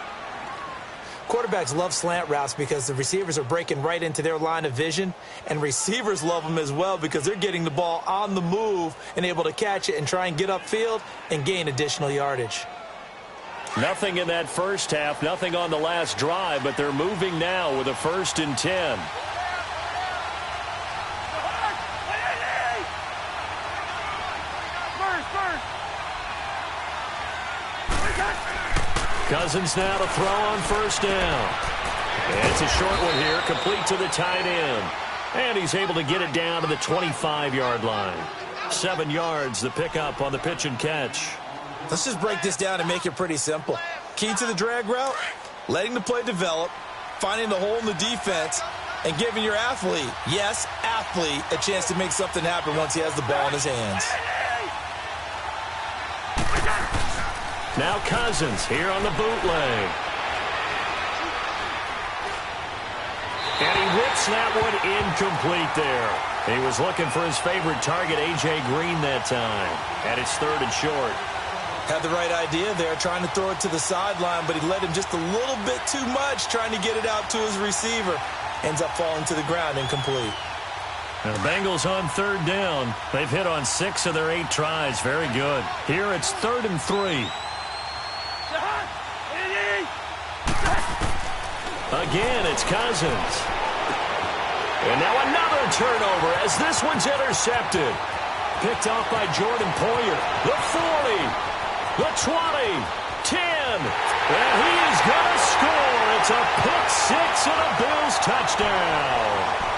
B: Quarterbacks love slant routes because the receivers are breaking right into their line of vision, and receivers love them as well because they're getting the ball on the move and able to catch it and try and get upfield and gain additional yardage.
A: Nothing in that first half, nothing on the last drive, but they're moving now with a 1st and 10. Cousins now to throw on 1st down. And it's a short one here, complete to the tight end. And he's able to get it down to the 25-yard line. 7 yards, the pickup on the pitch and catch.
B: Let's just break this down and make it pretty simple. Key to the drag route, letting the play develop, finding the hole in the defense, and giving your athlete, yes, athlete, a chance to make something happen once he has the ball in his hands.
A: Now Cousins here on the bootleg. And he whips that one incomplete there. He was looking for his favorite target, A.J. Green, that time. And it's 3rd and short.
B: Had the right idea there, trying to throw it to the sideline, but he led him just a little bit too much, trying to get it out to his receiver. Ends up falling to the ground incomplete.
A: And the Bengals on 3rd down. They've hit on 6 of their 8 tries. Very good. Here it's 3rd and 3. Again, it's Cousins. And now another turnover as this one's intercepted. Picked off by Jordan Poyer. The 40, the 20, 10. And he is going to score. It's a pick 6 and a Bills touchdown.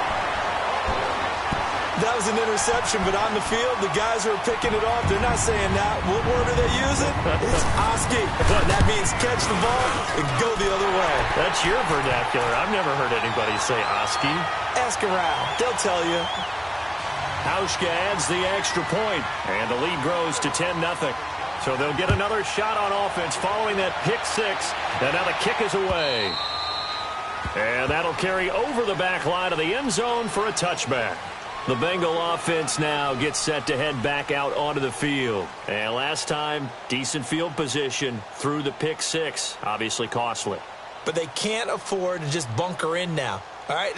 B: That was an interception, but on the field, the guys who are picking it off, they're not saying that. What word are they using? It's Oski. That means catch the ball and go the other way.
A: That's your vernacular. I've never heard anybody say Oski.
B: Ask around. They'll tell you.
A: Hauschka adds the extra point, and the lead grows to 10-0. So they'll get another shot on offense following that pick 6, and now the kick is away. And that'll carry over the back line of the end zone for a touchback. The Bengal offense now gets set to head back out onto the field. And last time, decent field position through the pick 6, obviously costly.
B: But they can't afford to just bunker in now. All right,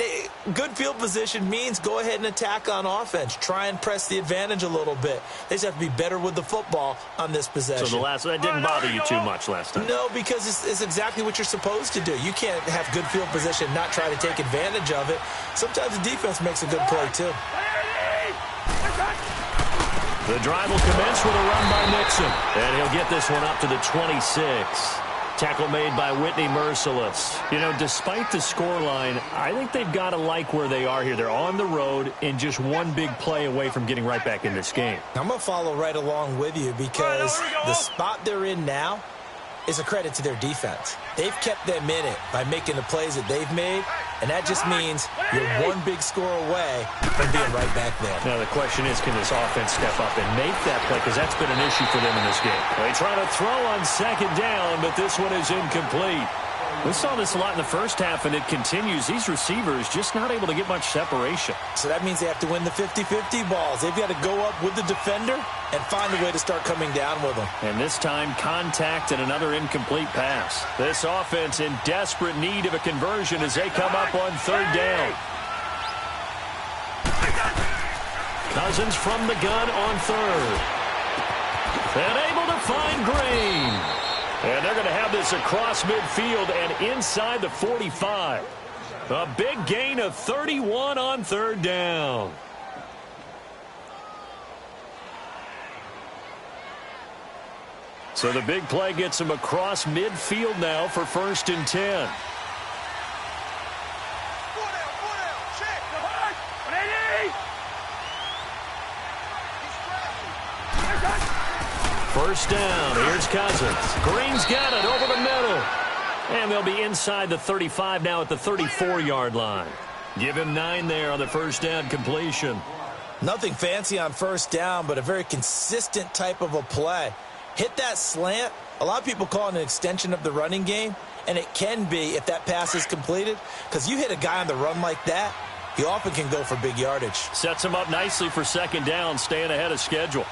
B: good field position means go ahead and attack on offense. Try and press the advantage a little bit. They just have to be better with the football on this possession.
A: So that didn't bother you too much last time?
B: No, because it's exactly what you're supposed to do. You can't have good field position and not try to take advantage of it. Sometimes the defense makes a good play, too.
A: The drive will commence with a run by Nixon. And he'll get this one up to the 26. Tackle made by Whitney Merciless. You know, despite the scoreline, I think they've got to like where they are here. They're on the road and just one big play away from getting right back in this game.
B: I'm going to follow right along with you because the spot they're in now is a credit to their defense. They've kept them in it by making the plays that they've made, and that just means you're one big score away from being right back there.
A: Now, the question is, can this offense step up and make that play? Because that's been an issue for them in this game. They try to throw on 2nd down, but this one is incomplete. We saw this a lot in the first half, and it continues. These receivers just not able to get much separation.
B: So that means they have to win the 50-50 balls. They've got to go up with the defender and find a way to start coming down with them.
A: And this time, contact and another incomplete pass. This offense in desperate need of a conversion as they come up on 3rd down. Cousins from the gun on 3rd. And able to find Green. And they're going to have this across midfield and inside the 45. A big gain of 31 on 3rd down. So the big play gets them across midfield now for 1st and 10. first down. Here's Cousins. Green's got it over the middle. And they'll be inside the 35 now at the 34-yard line. Give him 9 there on the first down completion.
B: Nothing fancy on first down, but a very consistent type of a play. Hit that slant. A lot of people call it an extension of the running game, and it can be if that pass is completed, because you hit a guy on the run like that, he often can go for big yardage.
A: Sets him up nicely for second down, staying ahead of schedule.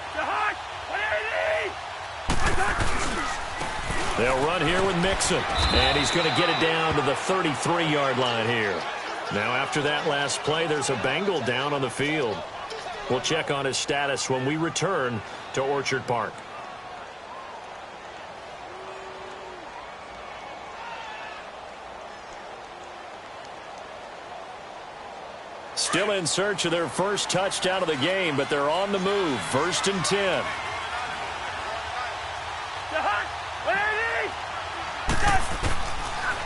A: They'll run here with Mixon, and he's going to get it down to the 33-yard line here. Now, after that last play, there's a Bengal down on the field. We'll check on his status when we return to Orchard Park. Still in search of their first touchdown of the game, but they're on the move. 1st and 10.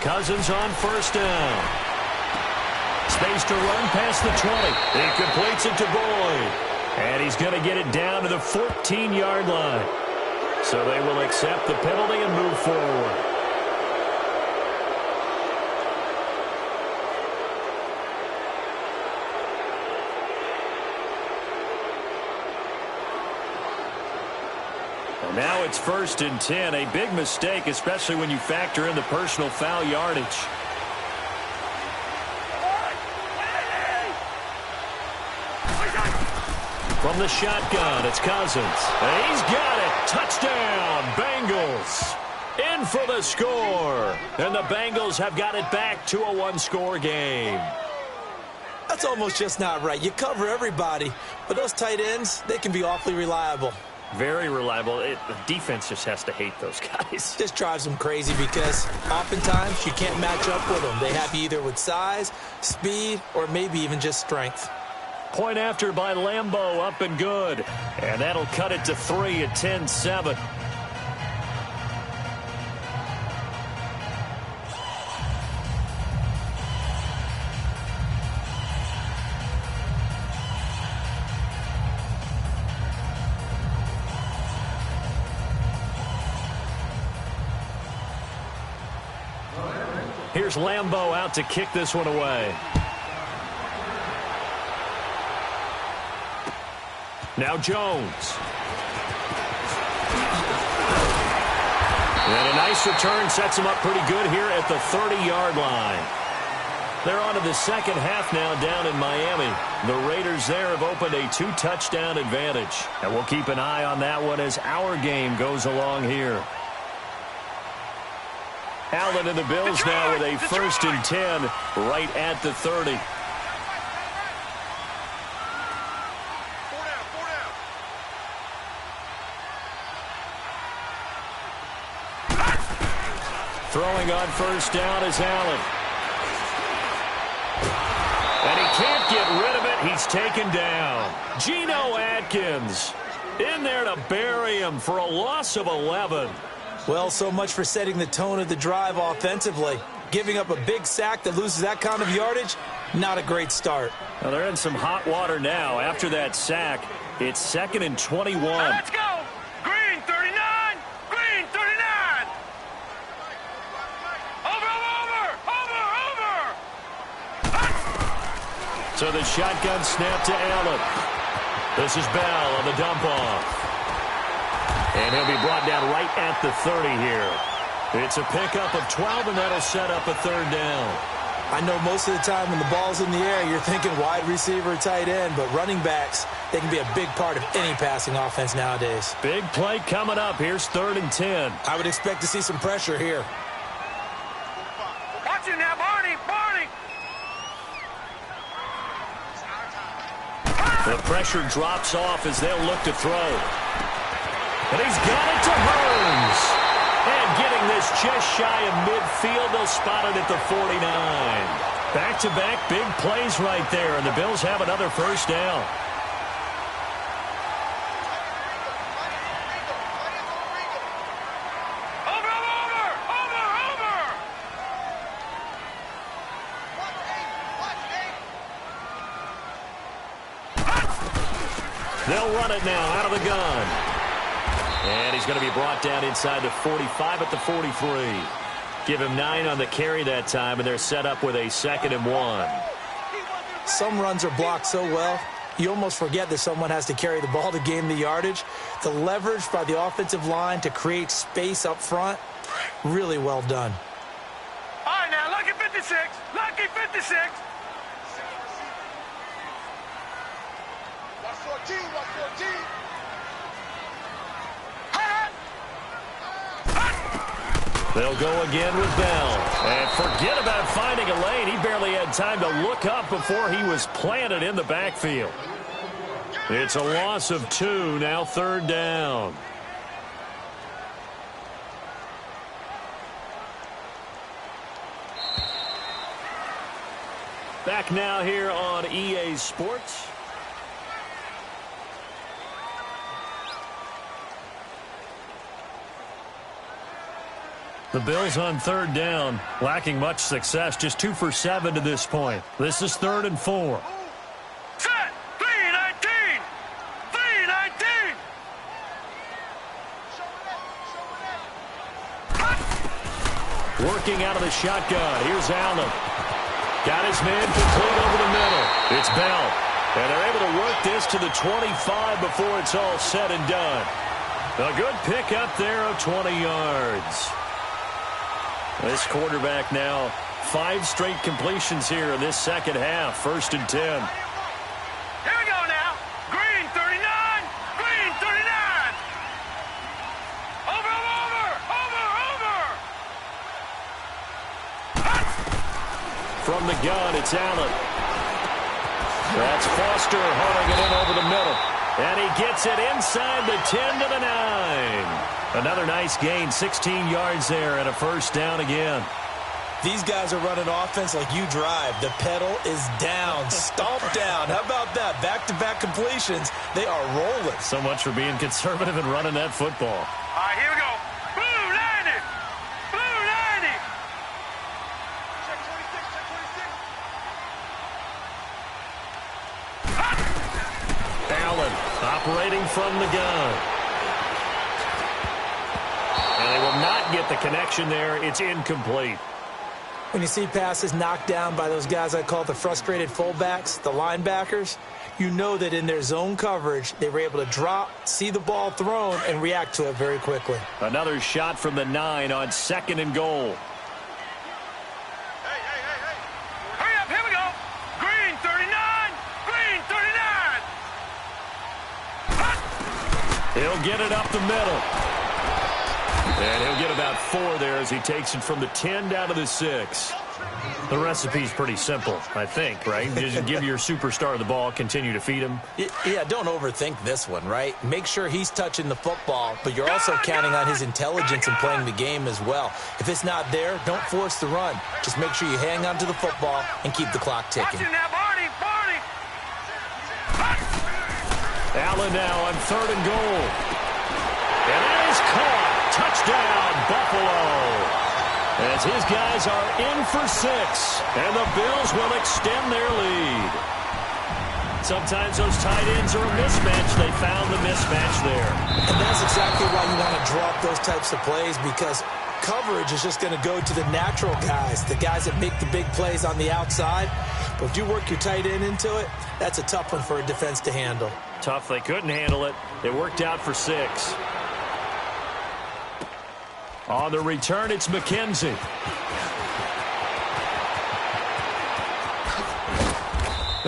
A: Cousins on first down. Space to run past the 20. He completes it to Boyd. And he's going to get it down to the 14-yard line. So they will accept the penalty and move forward. Now it's 1st and 10. A big mistake, especially when you factor in the personal foul yardage. From the shotgun, it's Cousins. And he's got it. Touchdown, Bengals. In for the score. And the Bengals have got it back to a one-score game.
B: That's almost just not right. You cover everybody, but those tight ends, they can be awfully reliable.
A: Very reliable. The defense just has to hate those guys.
B: This drives them crazy because oftentimes you can't match up with them. They have you either with size, speed, or maybe even just strength.
A: Point after by Lambeau, up and good. And that'll cut it to 3 at 10-7. Here's Lambeau out to kick this one away. Now Jones. And a nice return sets him up pretty good here at the 30-yard line. They're on to the second half now down in Miami. The Raiders there have opened a 2-touchdown advantage. And we'll keep an eye on that one as our game goes along here. Allen and the Bills now with a 1st and 10 right at the 30. Throwing on first down is Allen. And he can't get rid of it. He's taken down. Geno Atkins in there to bury him for a loss of 11.
B: Well, so much for setting the tone of the drive offensively. Giving up a big sack that loses that kind of yardage, not a great start.
A: Now they're in some hot water now. After that sack, it's 2nd and 21.
C: Let's go! Green 39! Green 39! Over!
A: So the shotgun snap to Allen. This is Bell on the dump off. And he'll be brought down right at the 30 here. It's a pickup of 12, and that'll set up a 3rd down.
B: I know most of the time when the ball's in the air, you're thinking wide receiver, tight end, but running backs, they can be a big part of any passing offense nowadays.
A: Big play coming up. Here's 3rd and 10.
B: I would expect to see some pressure here.
C: Watch it now, Barney! Barney!
A: The pressure drops off as they'll look to throw. And he's got it to Burns. And getting this just shy of midfield, they'll spot it at the 49. Back-to-back big plays right there, and the Bills have another first down. They'll run it now out of the gun. And he's going to be brought down inside the 45 at the 43. Give him 9 on the carry that time, and they're set up with a 2nd and 1.
B: Some runs are blocked so well, you almost forget that someone has to carry the ball to gain the yardage. The leverage by the offensive line to create space up front, really well done.
C: All right, now, lucky 56. Lucky 56. Watch 14. Watch 14.
A: They'll go again with Bell. And forget about finding a lane. He barely had time to look up before he was planted in the backfield. It's a loss of 2, now 3rd down. Back now here on EA Sports. The Bills on 3rd down, lacking much success, just 2 for 7 to this point. This is 3rd and 4.
C: Set. 3-19. 3-19.
A: Working out of the shotgun. Here's Allen. Got his man complete over the middle. It's Bell. And they're able to work this to the 25 before it's all said and done. A good pickup there of 20 yards. This quarterback now 5 straight completions here in this second half. 1st and 10.
C: Here we go now. Green 39. Green 39. Over, over, over, over.
A: From the gun, it's Allen. That's Foster hauling it in over the middle. And he gets it inside the 10 to the 9. Another nice gain, 16 yards there, and a 1st down again.
B: These guys are running offense like you drive. The pedal is down, stomp down. How about that? Back-to-back completions. They are rolling.
A: So much for being conservative and running that football.
C: All right, here we go. Blue 90. Blue 90. Check 26, check 26.
A: Allen operating from the gun. And they will not get the connection there. It's incomplete.
B: When you see passes knocked down by those guys I call the frustrated fullbacks, the linebackers, you know that in their zone coverage, they were able to drop, see the ball thrown, and react to it very quickly.
A: Another shot from the 9 on 2nd and goal.
C: Hey. Hurry up, here we go. Green 39. Green 39.
A: He'll get it up the middle. And he'll get about 4 there as he takes it from the 10 down to the 6. The recipe's pretty simple, I think, right? Just give your superstar the ball, continue to feed him.
B: Yeah, don't overthink this one, right? Make sure he's touching the football, but you're also counting on his intelligence and playing the game as well. If it's not there, don't force the run. Just make sure you hang on to the football and keep the clock ticking.
C: Watch it now, Barney.
A: Allen now on 3rd and goal. And that is caught. Touchdown, Buffalo. As his guys are in for 6, and the Bills will extend their lead. Sometimes those tight ends are a mismatch. They found the mismatch there.
B: And that's exactly why you want to drop those types of plays, because coverage is just going to go to the natural guys, the guys that make the big plays on the outside. But if you work your tight end into it, that's a tough one for a defense to handle.
A: Tough. They couldn't handle it. It worked out for 6. On the return, it's McKenzie.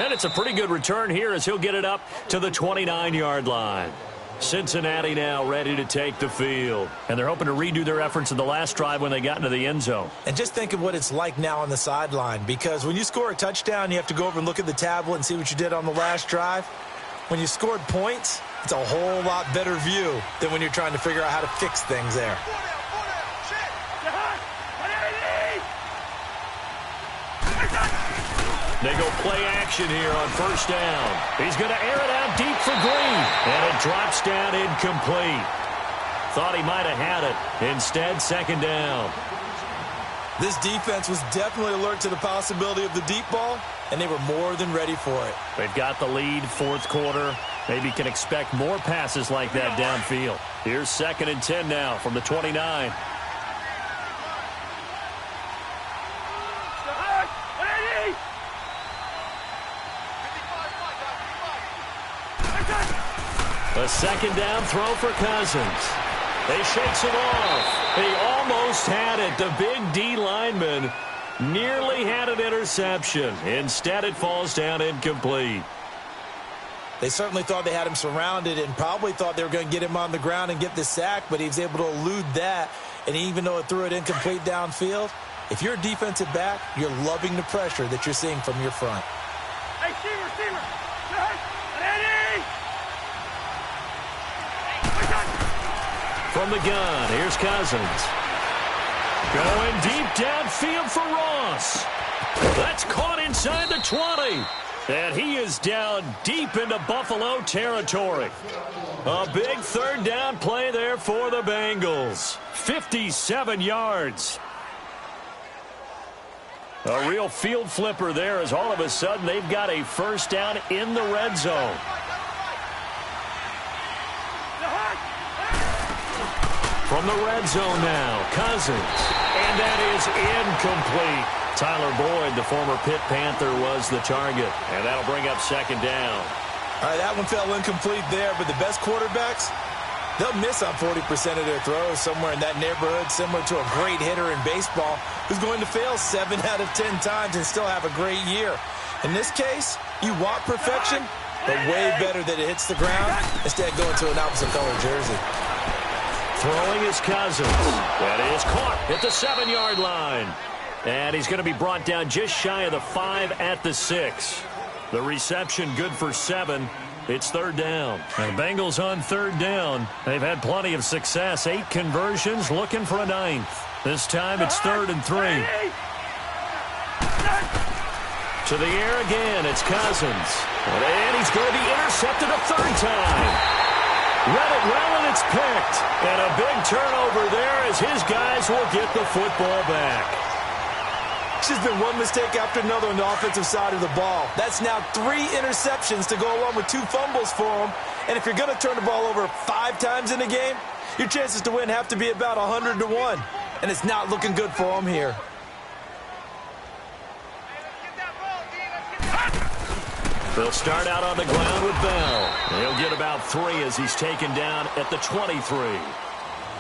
A: And it's a pretty good return here as he'll get it up to the 29-yard line. Cincinnati now ready to take the field. And they're hoping to redo their efforts in the last drive when they got into the end zone.
B: And just think of what it's like now on the sideline, because when you score a touchdown, you have to go over and look at the tablet and see what you did on the last drive. When you scored points, it's a whole lot better view than when you're trying to figure out how to fix things there.
A: They go play action here on 1st down. He's going to air it out deep for Green. And it drops down incomplete. Thought he might have had it. Instead, 2nd down.
B: This defense was definitely alert to the possibility of the deep ball, and they were more than ready for it.
A: They've got the lead, 4th quarter. Maybe can expect more passes like that downfield. Here's 2nd and 10 now from the 29. A 2nd down throw for Cousins. He shakes it off. He almost had it. The big D lineman nearly had an interception. Instead, it falls down incomplete.
B: They certainly thought they had him surrounded and probably thought they were going to get him on the ground and get the sack, but he was able to elude that. And even though it threw it incomplete downfield, if you're a defensive back, you're loving the pressure that you're seeing from your front.
C: Hey, receiver. Ready?
A: From the gun, here's Cousins. Going deep downfield for Ross. That's caught inside the 20. And he is down deep into Buffalo territory. A big 3rd down play there for the Bengals. 57 yards. A real field flipper there as all of a sudden they've got a 1st down in the red zone. From the red zone now, Cousins. And that is incomplete. Tyler Boyd, the former Pitt Panther, was the target. And that'll bring up 2nd down.
B: All right, that one fell incomplete there, but the best quarterbacks, they'll miss on 40% of their throws somewhere in that neighborhood, similar to a great hitter in baseball who's going to fail 7 out of 10 times and still have a great year. In this case, you want perfection, but way better that it hits the ground instead of going to an opposite color jersey.
A: Throwing is Cousins. That is caught at the 7-yard line. And he's going to be brought down just shy of the 5 at the 6. The reception good for 7. It's 3rd down. And the Bengals on 3rd down. They've had plenty of success. 8 conversions, looking for a 9th. This time it's 3rd and 3. To the air again, it's Cousins. And he's going to be intercepted a 3rd time. Read it well, and it's picked. And a big turnover there as his guys will get the football back.
B: It's just been one mistake after another on the offensive side of the ball. That's now 3 interceptions to go along with 2 fumbles for him. And if you're going to turn the ball over 5 times in a game, your chances to win have to be about 100 to 1. And it's not looking good for him here.
A: They'll start out on the ground with Bell. He'll get about 3 as he's taken down at the 23.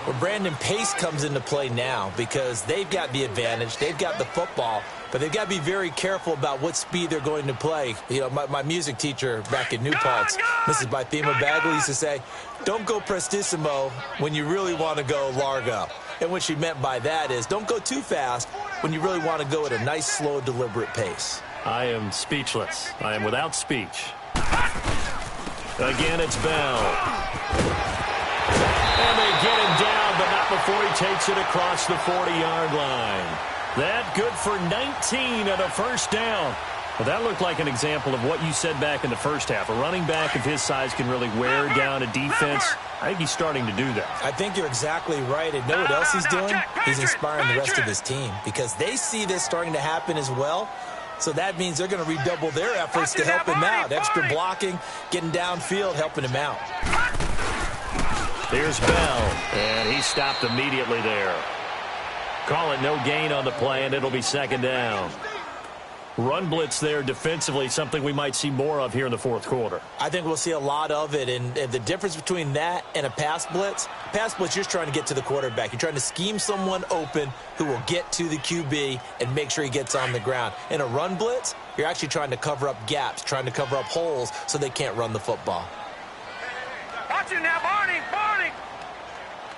B: Well, Brandon, pace comes into play now because they've got the advantage. They've got the football, but they've got to be very careful about what speed they're going to play. You know, my music teacher back in New Paltz, Mrs. Bythema Bagley, used to say, don't go prestissimo when you really want to go largo. And what she meant by that is don't go too fast when you really want to go at a nice, slow, deliberate pace.
A: I am speechless. I am without speech. Again, it's Bell. And they get him down, but not before he takes it across the 40-yard line. That good for 19 and a 1st down. Well, that looked like an example of what you said back in the first half. A running back of his size can really wear down a defense. I think he's starting to do that.
B: I think you're exactly right. And know what else he's doing? He's inspiring the rest of his team because they see this starting to happen as well. So that means they're going to redouble their efforts to help him out. Extra blocking, getting downfield, helping him out.
A: Here's Bell, and he stopped immediately there. Call it no gain on the play, and it'll be 2nd down. Run blitz there defensively, something we might see more of here in the 4th quarter.
B: I think we'll see a lot of it, and the difference between that and a pass blitz, you're just trying to get to the quarterback. You're trying to scheme someone open who will get to the QB and make sure he gets on the ground. In a run blitz, you're actually trying to cover up gaps, trying to cover up holes so they can't run the football.
C: Watch it now, Barney.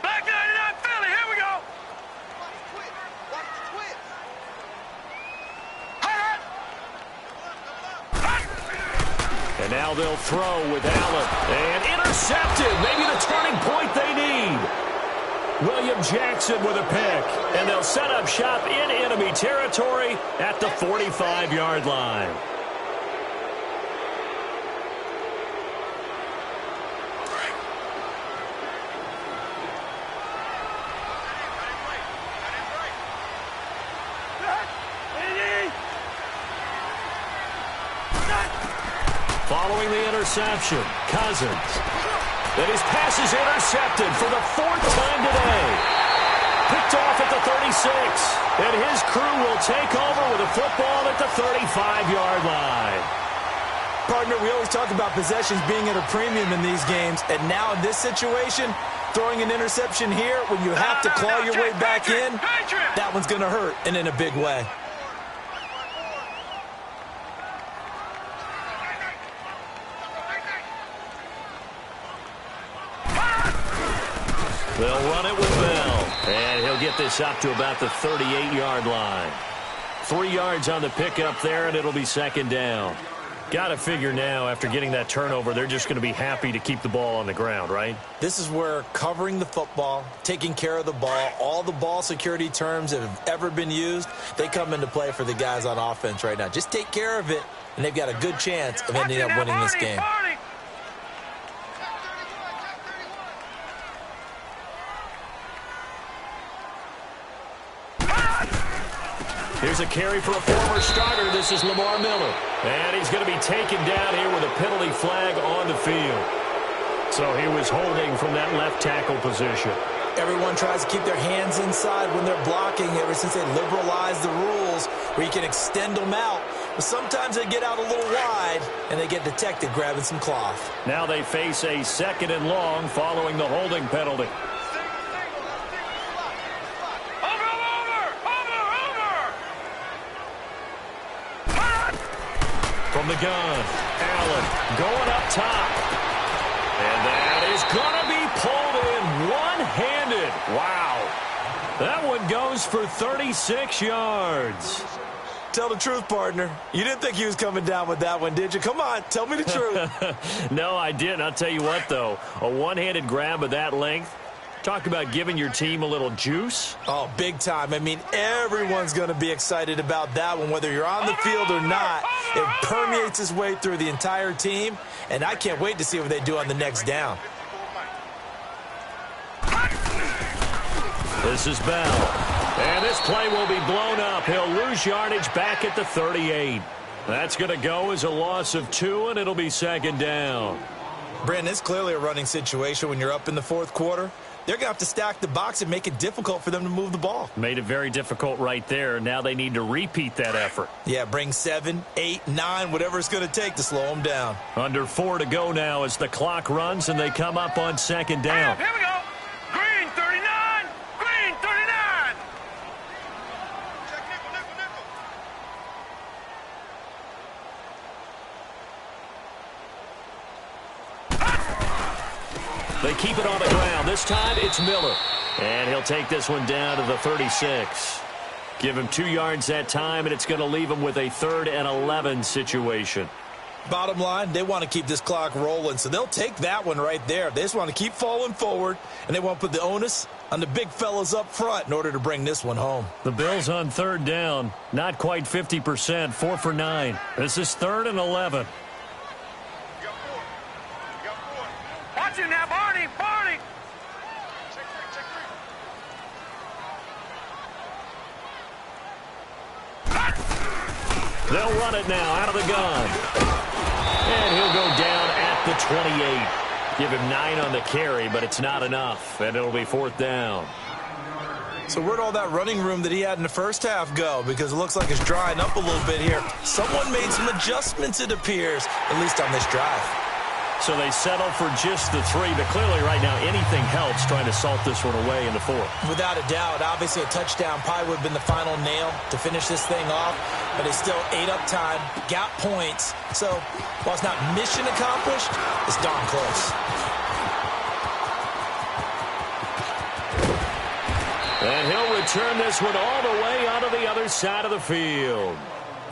C: Black 99 Philly, here we go. Watch the twist.
A: And now they'll throw with Allen. And intercepted. Maybe the turning point they need. William Jackson with a pick. And they'll set up shop in enemy territory at the 45-yard line. Following the interception, Cousins. And his pass is intercepted for the 4th time today. Picked off at the 36. And his crew will take over with a football at the 35-yard line.
B: Partner, we always talk about possessions being at a premium in these games. And now in this situation, throwing an interception here when you have to claw your way back in, that one's going to hurt, and in a big way.
A: They'll run it with Bell. And he'll get this up to about the 38-yard line. 3 yards on the pickup there, and it'll be 2nd down. Got to figure now, after getting that turnover, they're just going to be happy to keep the ball on the ground, right?
B: This is where covering the football, taking care of the ball, all the ball security terms that have ever been used, they come into play for the guys on offense right now. Just take care of it, and they've got a good chance of ending up winning this game.
A: Here's a carry for a former starter. This is Lamar Miller. And he's going to be taken down here with a penalty flag on the field. So he was holding from that left tackle position.
B: Everyone tries to keep their hands inside when they're blocking ever since they liberalized the rules where you can extend them out. But sometimes they get out a little wide, and they get detected grabbing some cloth.
A: Now they face a 2nd and long following the holding penalty. From the gun, Allen going up top. And that is going to be pulled in one-handed. Wow. That one goes for 36 yards.
B: Tell the truth, partner. You didn't think he was coming down with that one, did you? Come on, tell me the truth.
A: No, I didn't. I'll tell you what, though. A one-handed grab of that length. Talk about giving your team a little juice.
B: Oh, big time. I mean, everyone's going to be excited about that one, whether you're on the field or not. It permeates its way through the entire team, and I can't wait to see what they do on the next down.
A: This is Bell. And this play will be blown up. He'll lose yardage back at the 38. That's going to go as a loss of 2, and it'll be 2nd down.
B: Brandon, it's clearly a running situation when you're up in the 4th quarter. They're going to have to stack the box and make it difficult for them to move the ball.
A: Made it very difficult right there. Now they need to repeat that effort.
B: Yeah, bring 7, 8, 9, whatever it's going to take to slow them down.
A: Under 4 to go now as the clock runs and they come up on 2nd down.
C: Here we go. Green 39. Green 39.
A: They keep it on the ground. This time it's Miller. And he'll take this one down to the 36. Give him 2 yards that time, and it's going to leave him with a 3rd and 11 situation.
B: Bottom line, they want to keep this clock rolling, so they'll take that one right there. They just want to keep falling forward, and they want to put the onus on the big fellas up front in order to bring this one home.
A: The Bills on 3rd down, not quite 50%, 4 for 9. This is 3rd and 11.
C: Watch it now, Barney. Barney.
A: They'll run it now out of the gun. And he'll go down at the 28. Give him 9 on the carry, but it's not enough, and it'll be 4th down.
B: So where'd all that running room that he had in the first half go? Because it looks like it's drying up a little bit here. Someone made some adjustments, it appears, at least on this drive.
A: So they settle for just the 3, but clearly right now anything helps trying to salt this one away in the 4th.
B: Without a doubt, obviously a touchdown probably would have been the final nail to finish this thing off, but they still ate up time, got points. So while it's not mission accomplished, it's darn close.
A: And he'll return this one all the way onto the other side of the field.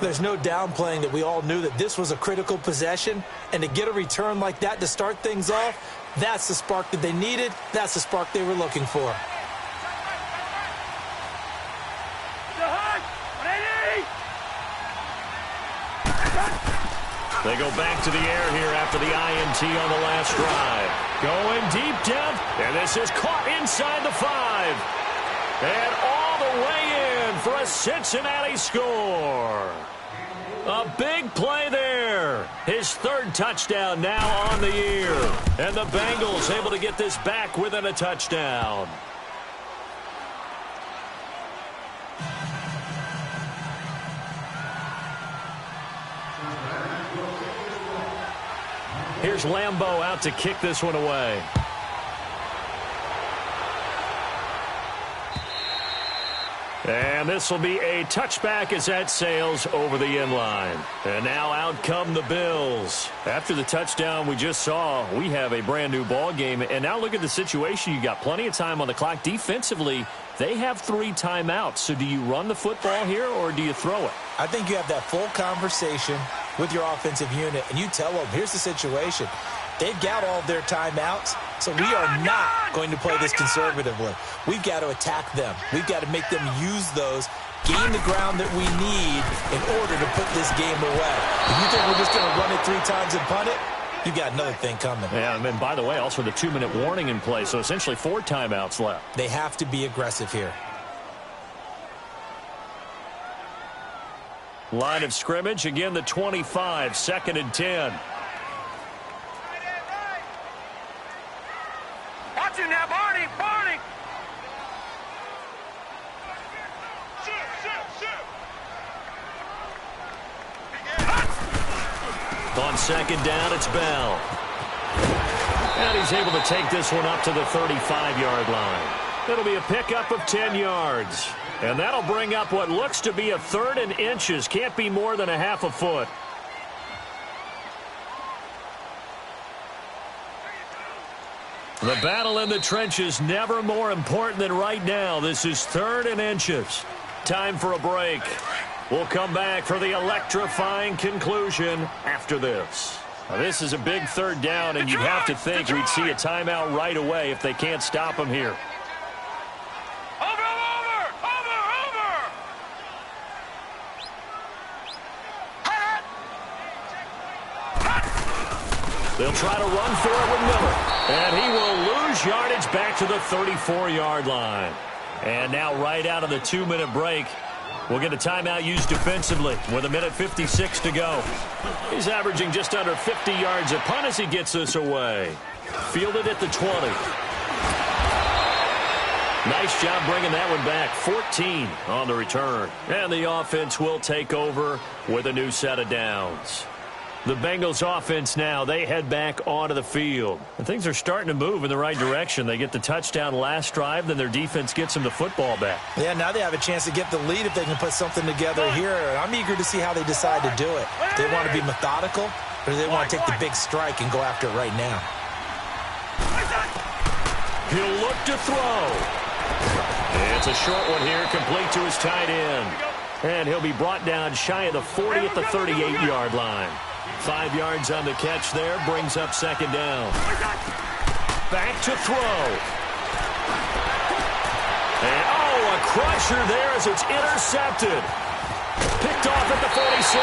B: There's no downplaying that we all knew that this was a critical possession, and to get a return like that to start things off, that's the spark that they needed. That's the spark they were looking for.
A: They go back to the air here after the INT on the last drive. Going deep down, and this is caught inside the 5. And all the way in for a Cincinnati score. A big play there. there. His third touchdown now on the year. And the Bengals able to get this back within a touchdown. Here's Lambeau out to kick this one away. And this will be a touchback as that sails over the end line. And now out come the Bills. After the touchdown we just saw, we have a brand new ball game. And now look at the situation. You got plenty of time on the clock. Defensively, they have 3 timeouts. So do you run the football here or do you throw it?
B: I think you have that full conversation with your offensive unit, and you tell them, here's the situation. They've got all of their timeouts, so we are not going to play this conservatively. We've got to attack them. We've got to make them use those, gain the ground that we need in order to put this game away. If you think we're just going to run it 3 times and punt it, you got another thing coming.
A: Yeah, and by the way, also the 2-minute warning in play, so essentially 4 timeouts left.
B: They have to be aggressive here.
A: Line of scrimmage, again the 25, 2nd and 10.
C: Watch it now, Barney, Barney.
A: On 2nd down, it's Bell. And he's able to take this one up to the 35-yard line. It'll be a pickup of 10 yards. And that'll bring up what looks to be a 3rd and inches. Can't be more than a half a foot. The battle in the trenches never more important than right now. This is 3rd and inches. Time for a break. We'll come back for the electrifying conclusion after this. Now, this is a big 3rd down, and you'd have to think we'd see a timeout right away if they can't stop him here. They'll try to run for it with Miller. And he will lose yardage back to the 34-yard line. And now right out of the 2-minute break, we'll get a timeout used defensively with 1:56 to go. He's averaging just under 50 yards a punt as he gets this away. Fielded at the 20. Nice job bringing that one back. 14 on the return. And the offense will take over with a new set of downs. The Bengals offense now, they head back onto the field. And things are starting to move in the right direction. They get the touchdown last drive, then their defense gets them the football back.
B: Yeah, now they have a chance to get the lead if they can put something together here. I'm eager to see how they decide to do it. Do they want to be methodical, or do they want to take the big strike and go after it right now?
A: He'll look to throw. It's a short one here, complete to his tight end. And he'll be brought down shy of the 40 at the 38-yard line. 5 yards on the catch there, brings up 2nd down. Back to throw. And, a crusher there as it's intercepted. Picked off at the 46.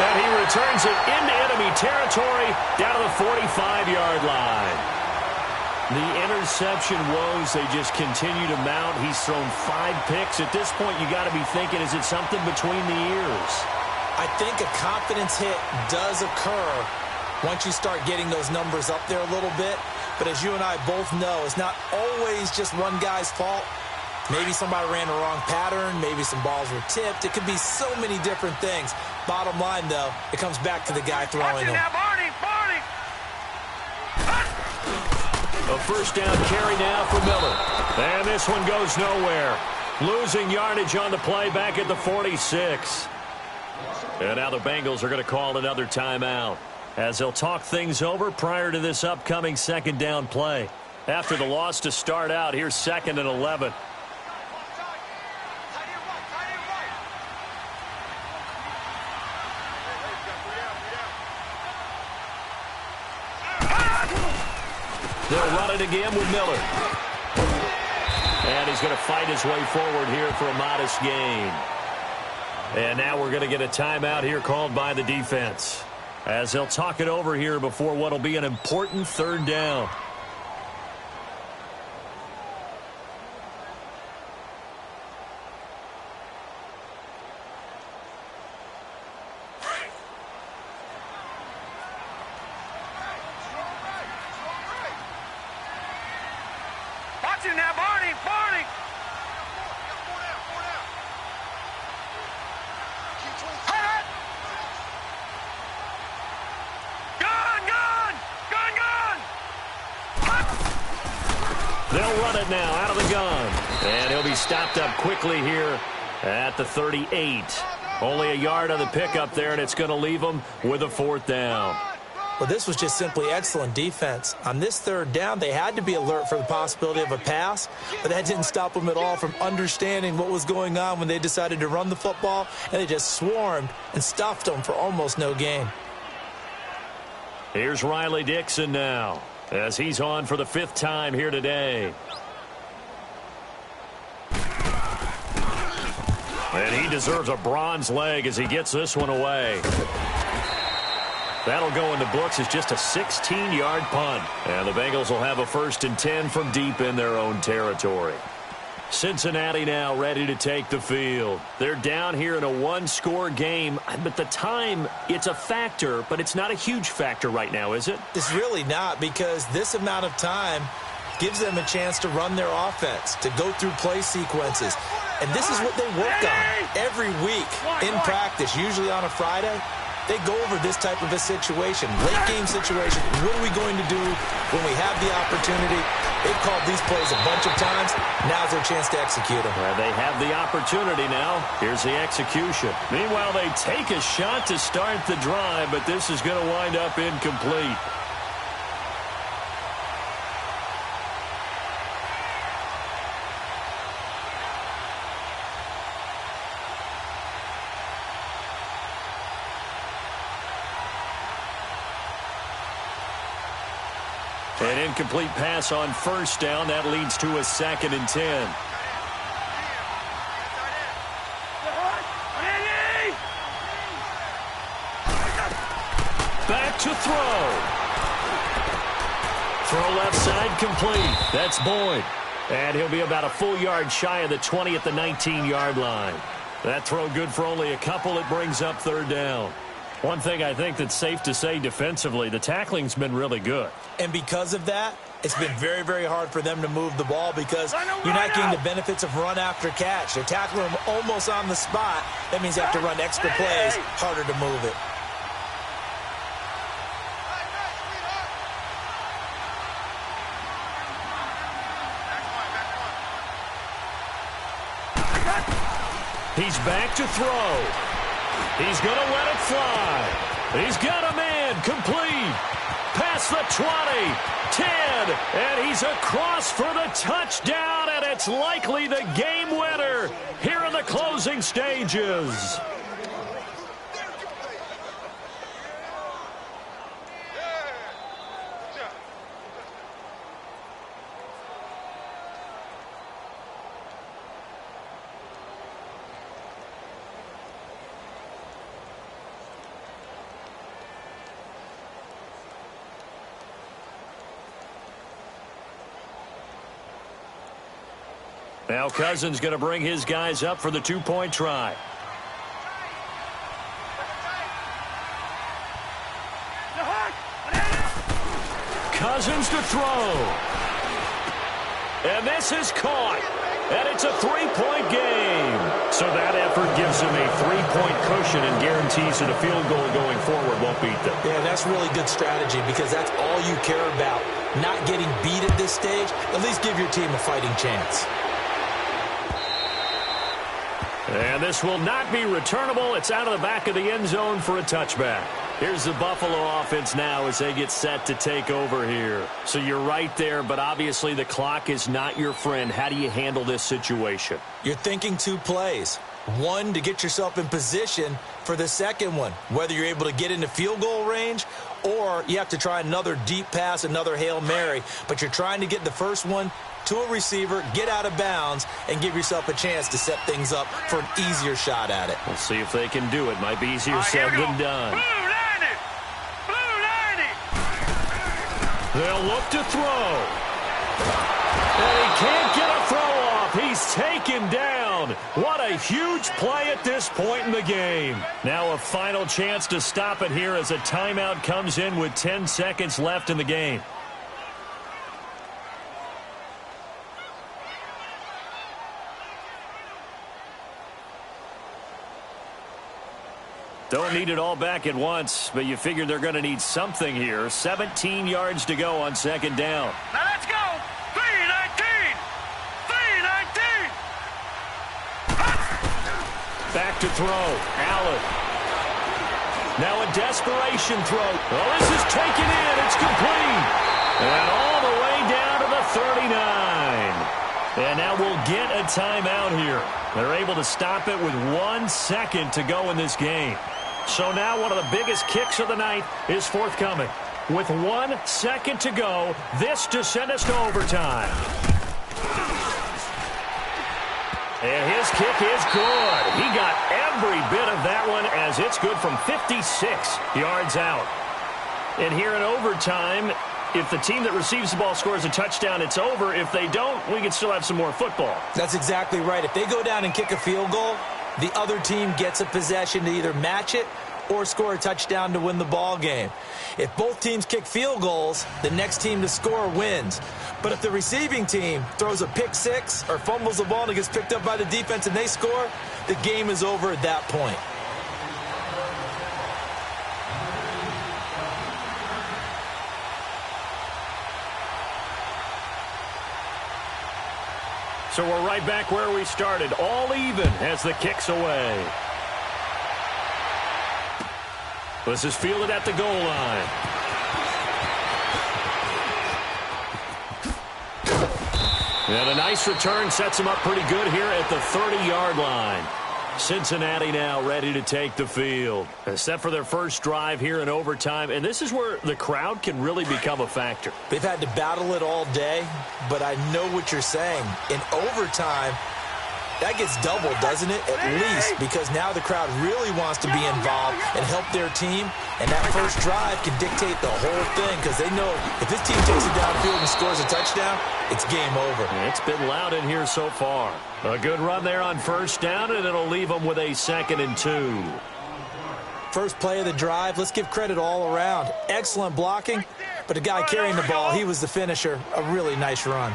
A: And he returns it into enemy territory down to the 45-yard line. The interception woes, they just continue to mount. He's thrown 5 picks. At this point, you got to be thinking, is it something between the ears?
B: I think a confidence hit does occur once you start getting those numbers up there a little bit. But as you and I both know, it's not always just one guy's fault. Maybe somebody ran the wrong pattern. Maybe some balls were tipped. It could be so many different things. Bottom line, though, it comes back to the guy throwing them.
A: A 1st down carry now for Miller. And this one goes nowhere. Losing yardage on the play back at the 46. And now the Bengals are going to call another timeout as they'll talk things over prior to this upcoming 2nd down play. After the loss to start out, here's 2nd and 11. They'll run it again with Miller. And he's going to fight his way forward here for a modest gain. And now we're going to get a timeout here called by the defense as they'll talk it over here before what will be an important 3rd down. it now out of the gun. And he'll be stopped up quickly here at the 38. Only a yard on the pickup there, and it's going to leave him with a fourth down.
B: Well, this was just simply excellent defense. On this third down, they had to be alert for the possibility of a pass, but that didn't stop them at all from understanding what was going on when they decided to run the football, and they just swarmed and stuffed them for almost no gain.
A: Here's Riley Dixon now, as he's on for the 5th time here today. And he deserves a bronze leg as he gets this one away. That'll go in the books as just a 16-yard punt. And the Bengals will have a 1st and 10 from deep in their own territory. Cincinnati now ready to take the field. They're down here in a one-score game, but the time, it's a factor, but it's not a huge factor right now, is it?
B: It's really not, because this amount of time gives them a chance to run their offense, to go through play sequences. And this is what they work on every week in practice, usually on a Friday. They go over this type of a situation, late-game situation. What are we going to do when we have the opportunity? They've called these plays a bunch of times. Now's their chance to execute them.
A: Well, they have the opportunity now. Here's the execution. Meanwhile, they take a shot to start the drive, but this is going to wind up incomplete. An incomplete pass on 1st down. That leads to a 2nd and 10. Back to throw. Throw left side complete. That's Boyd. And he'll be about a full yard shy of the 20 at the 19-yard line. That throw good for only a couple. It brings up 3rd down. One thing I think that's safe to say defensively, the tackling's been really good.
B: And because of that, it's been very, very hard for them to move the ball because you're not getting the benefits of run after catch. They're tackling them almost on the spot. That means they have to run extra plays, harder to move it.
A: He's back to throw. He's going to let it fly. He's got a man complete. Past the 20, 10, and he's across for the touchdown, and it's likely the game winner here in the closing stages. Now Cousins going to bring his guys up for the 2-point try. Cousins to throw. And this is caught. And it's a 3-point game. So that effort gives him a 3-point cushion and guarantees that a field goal going forward won't beat them.
B: Yeah, that's really good strategy because that's all you care about. Not getting beat at this stage. At least give your team a fighting chance.
A: And this will not be returnable. It's out of the back of the end zone for a touchback. Here's the Buffalo offense now as they get set to take over here. So you're right there, but obviously the clock is not your friend. How do you handle this situation?
B: You're thinking 2 plays. One, to get yourself in position for the second one, whether you're able to get into field goal range or you have to try another deep pass, another Hail Mary. But you're trying to get the first one to a receiver, get out of bounds, and give yourself a chance to set things up for an easier shot at it.
A: We'll see if they can do it. Might be easier said than done.
C: Blue 90.
A: They'll look to throw. And he can't get a throw off. He's taken down. What a huge play at this point in the game. Now a final chance to stop it here as a timeout comes in with 10 seconds left in the game. Don't need it all back at once, but you figure they're going to need something here. 17 yards to go on 2nd down.
C: Now let's go. 3-19.
A: Back to throw. Allen. Now a desperation throw. Oh, this is taken in. It's complete. And all the way down to the 39. And now we'll get a timeout here. They're able to stop it with 1 second to go in this game. So now one of the biggest kicks of the night is forthcoming. With 1 second to go, this to send us to overtime. And his kick is good. He got every bit of that one as it's good from 56 yards out. And here in overtime, if the team that receives the ball scores a touchdown, it's over. If they don't, we can still have some more football.
B: That's exactly right. If they go down and kick a field goal, the other team gets a possession to either match it or score a touchdown to win the ball game. If both teams kick field goals, the next team to score wins. But if the receiving team throws a pick six or fumbles the ball and it gets picked up by the defense and they score, the game is over at that point.
A: So we're right back where we started, all even as the kick's away. This is fielded at the goal line. And a nice return sets him up pretty good here at the 30-yard line. Cincinnati now ready to take the field. Set for their first drive here in overtime. And this is where the crowd can really become a factor.
B: They've had to battle it all day, but I know what you're saying. In overtime, that gets doubled, doesn't it? At least, because now the crowd really wants to be involved and help their team. And that first drive can dictate the whole thing because they know if this team takes it downfield and scores a touchdown, it's game over.
A: It's been loud in here so far. A good run there on first down, and it'll leave them with a 2nd and 2.
B: First play of the drive, let's give credit all around. Excellent blocking, but the guy carrying the ball, he was the finisher. A really nice run.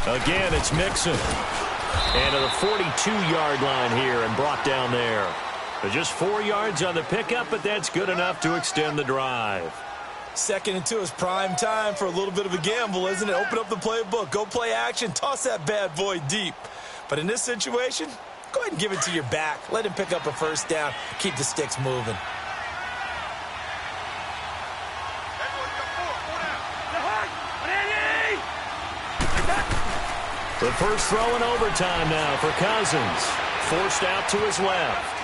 A: Again, it's Mixon. And to the 42-yard line here and brought down there. Just 4 yards on the pickup, but that's good enough to extend the drive.
B: 2nd and 2 is prime time for a little bit of a gamble, isn't it? Open up the playbook, go play action, toss that bad boy deep. But in this situation, go ahead and give it to your back. Let him pick up a first down, keep the sticks moving.
A: The first throw in overtime now for Cousins. Forced out to his left.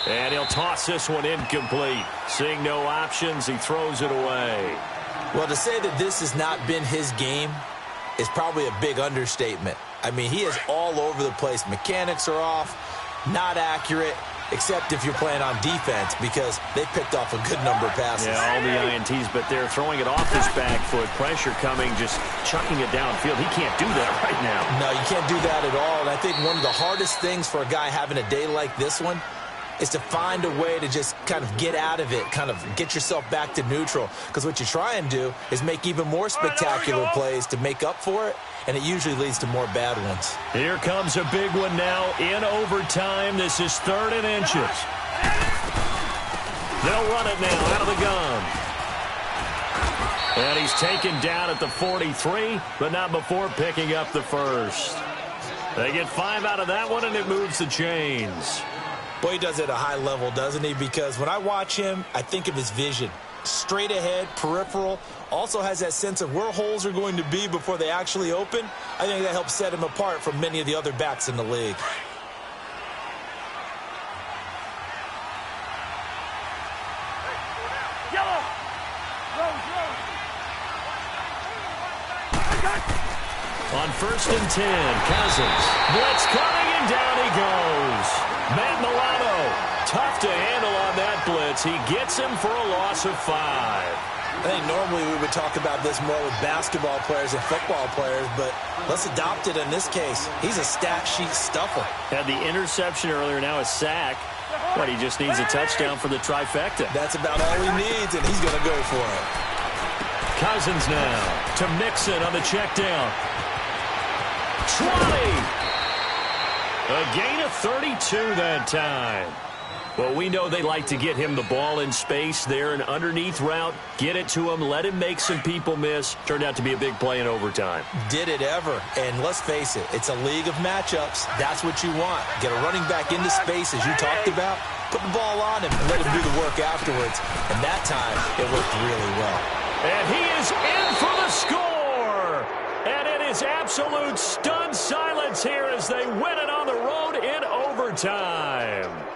A: And he'll toss this one incomplete. Seeing no options, he throws it away.
B: Well, to say that this has not been his game is probably a big understatement. I mean, he is all over the place. Mechanics are off, not accurate, except if you're playing on defense because they picked off a good number of passes.
A: Yeah, all the INTs, but they're throwing it off his back foot. Pressure coming, just chucking it downfield. He can't do that right now.
B: No, you can't do that at all. And I think one of the hardest things for a guy having a day like this one is to find a way to just kind of get out of it, kind of get yourself back to neutral. Because what you try and do is make even more spectacular plays to make up for it, and it usually leads to more bad ones.
A: Here comes a big one now in overtime. This is 3rd and inches. They'll run it now out of the gun. And he's taken down at the 43, but not before picking up the first. They get 5 out of that one, and it moves the chains.
B: Boy, he does it at a high level, doesn't he? Because when I watch him, I think of his vision. Straight ahead, peripheral. Also has that sense of where holes are going to be before they actually open. I think that helps set him apart from many of the other backs in the league.
A: On 1st and 10, Cousins. Blitz coming, and down he goes. Matt Milano, tough to handle on that blitz. He gets him for a loss of 5.
B: I think normally we would talk about this more with basketball players and football players, but let's adopt it in this case. He's a stat sheet stuffer.
A: Had the interception earlier, now a sack. But he just needs a touchdown for the trifecta.
B: That's about all he needs, and he's going to go for it.
A: Cousins now to Mixon on the check down. 20. A gain of 32 that time. Well, we know they like to get him the ball in space there, an underneath route, get it to him, let him make some people miss. Turned out to be a big play in overtime.
B: Did it ever. And let's face it, it's a league of matchups. That's what you want. Get a running back into space, as you talked about, put the ball on him, and let him do the work afterwards. And that time, it worked really well.
A: And he is in for the score. And it is absolute stunned silence here as they win it on the road in overtime.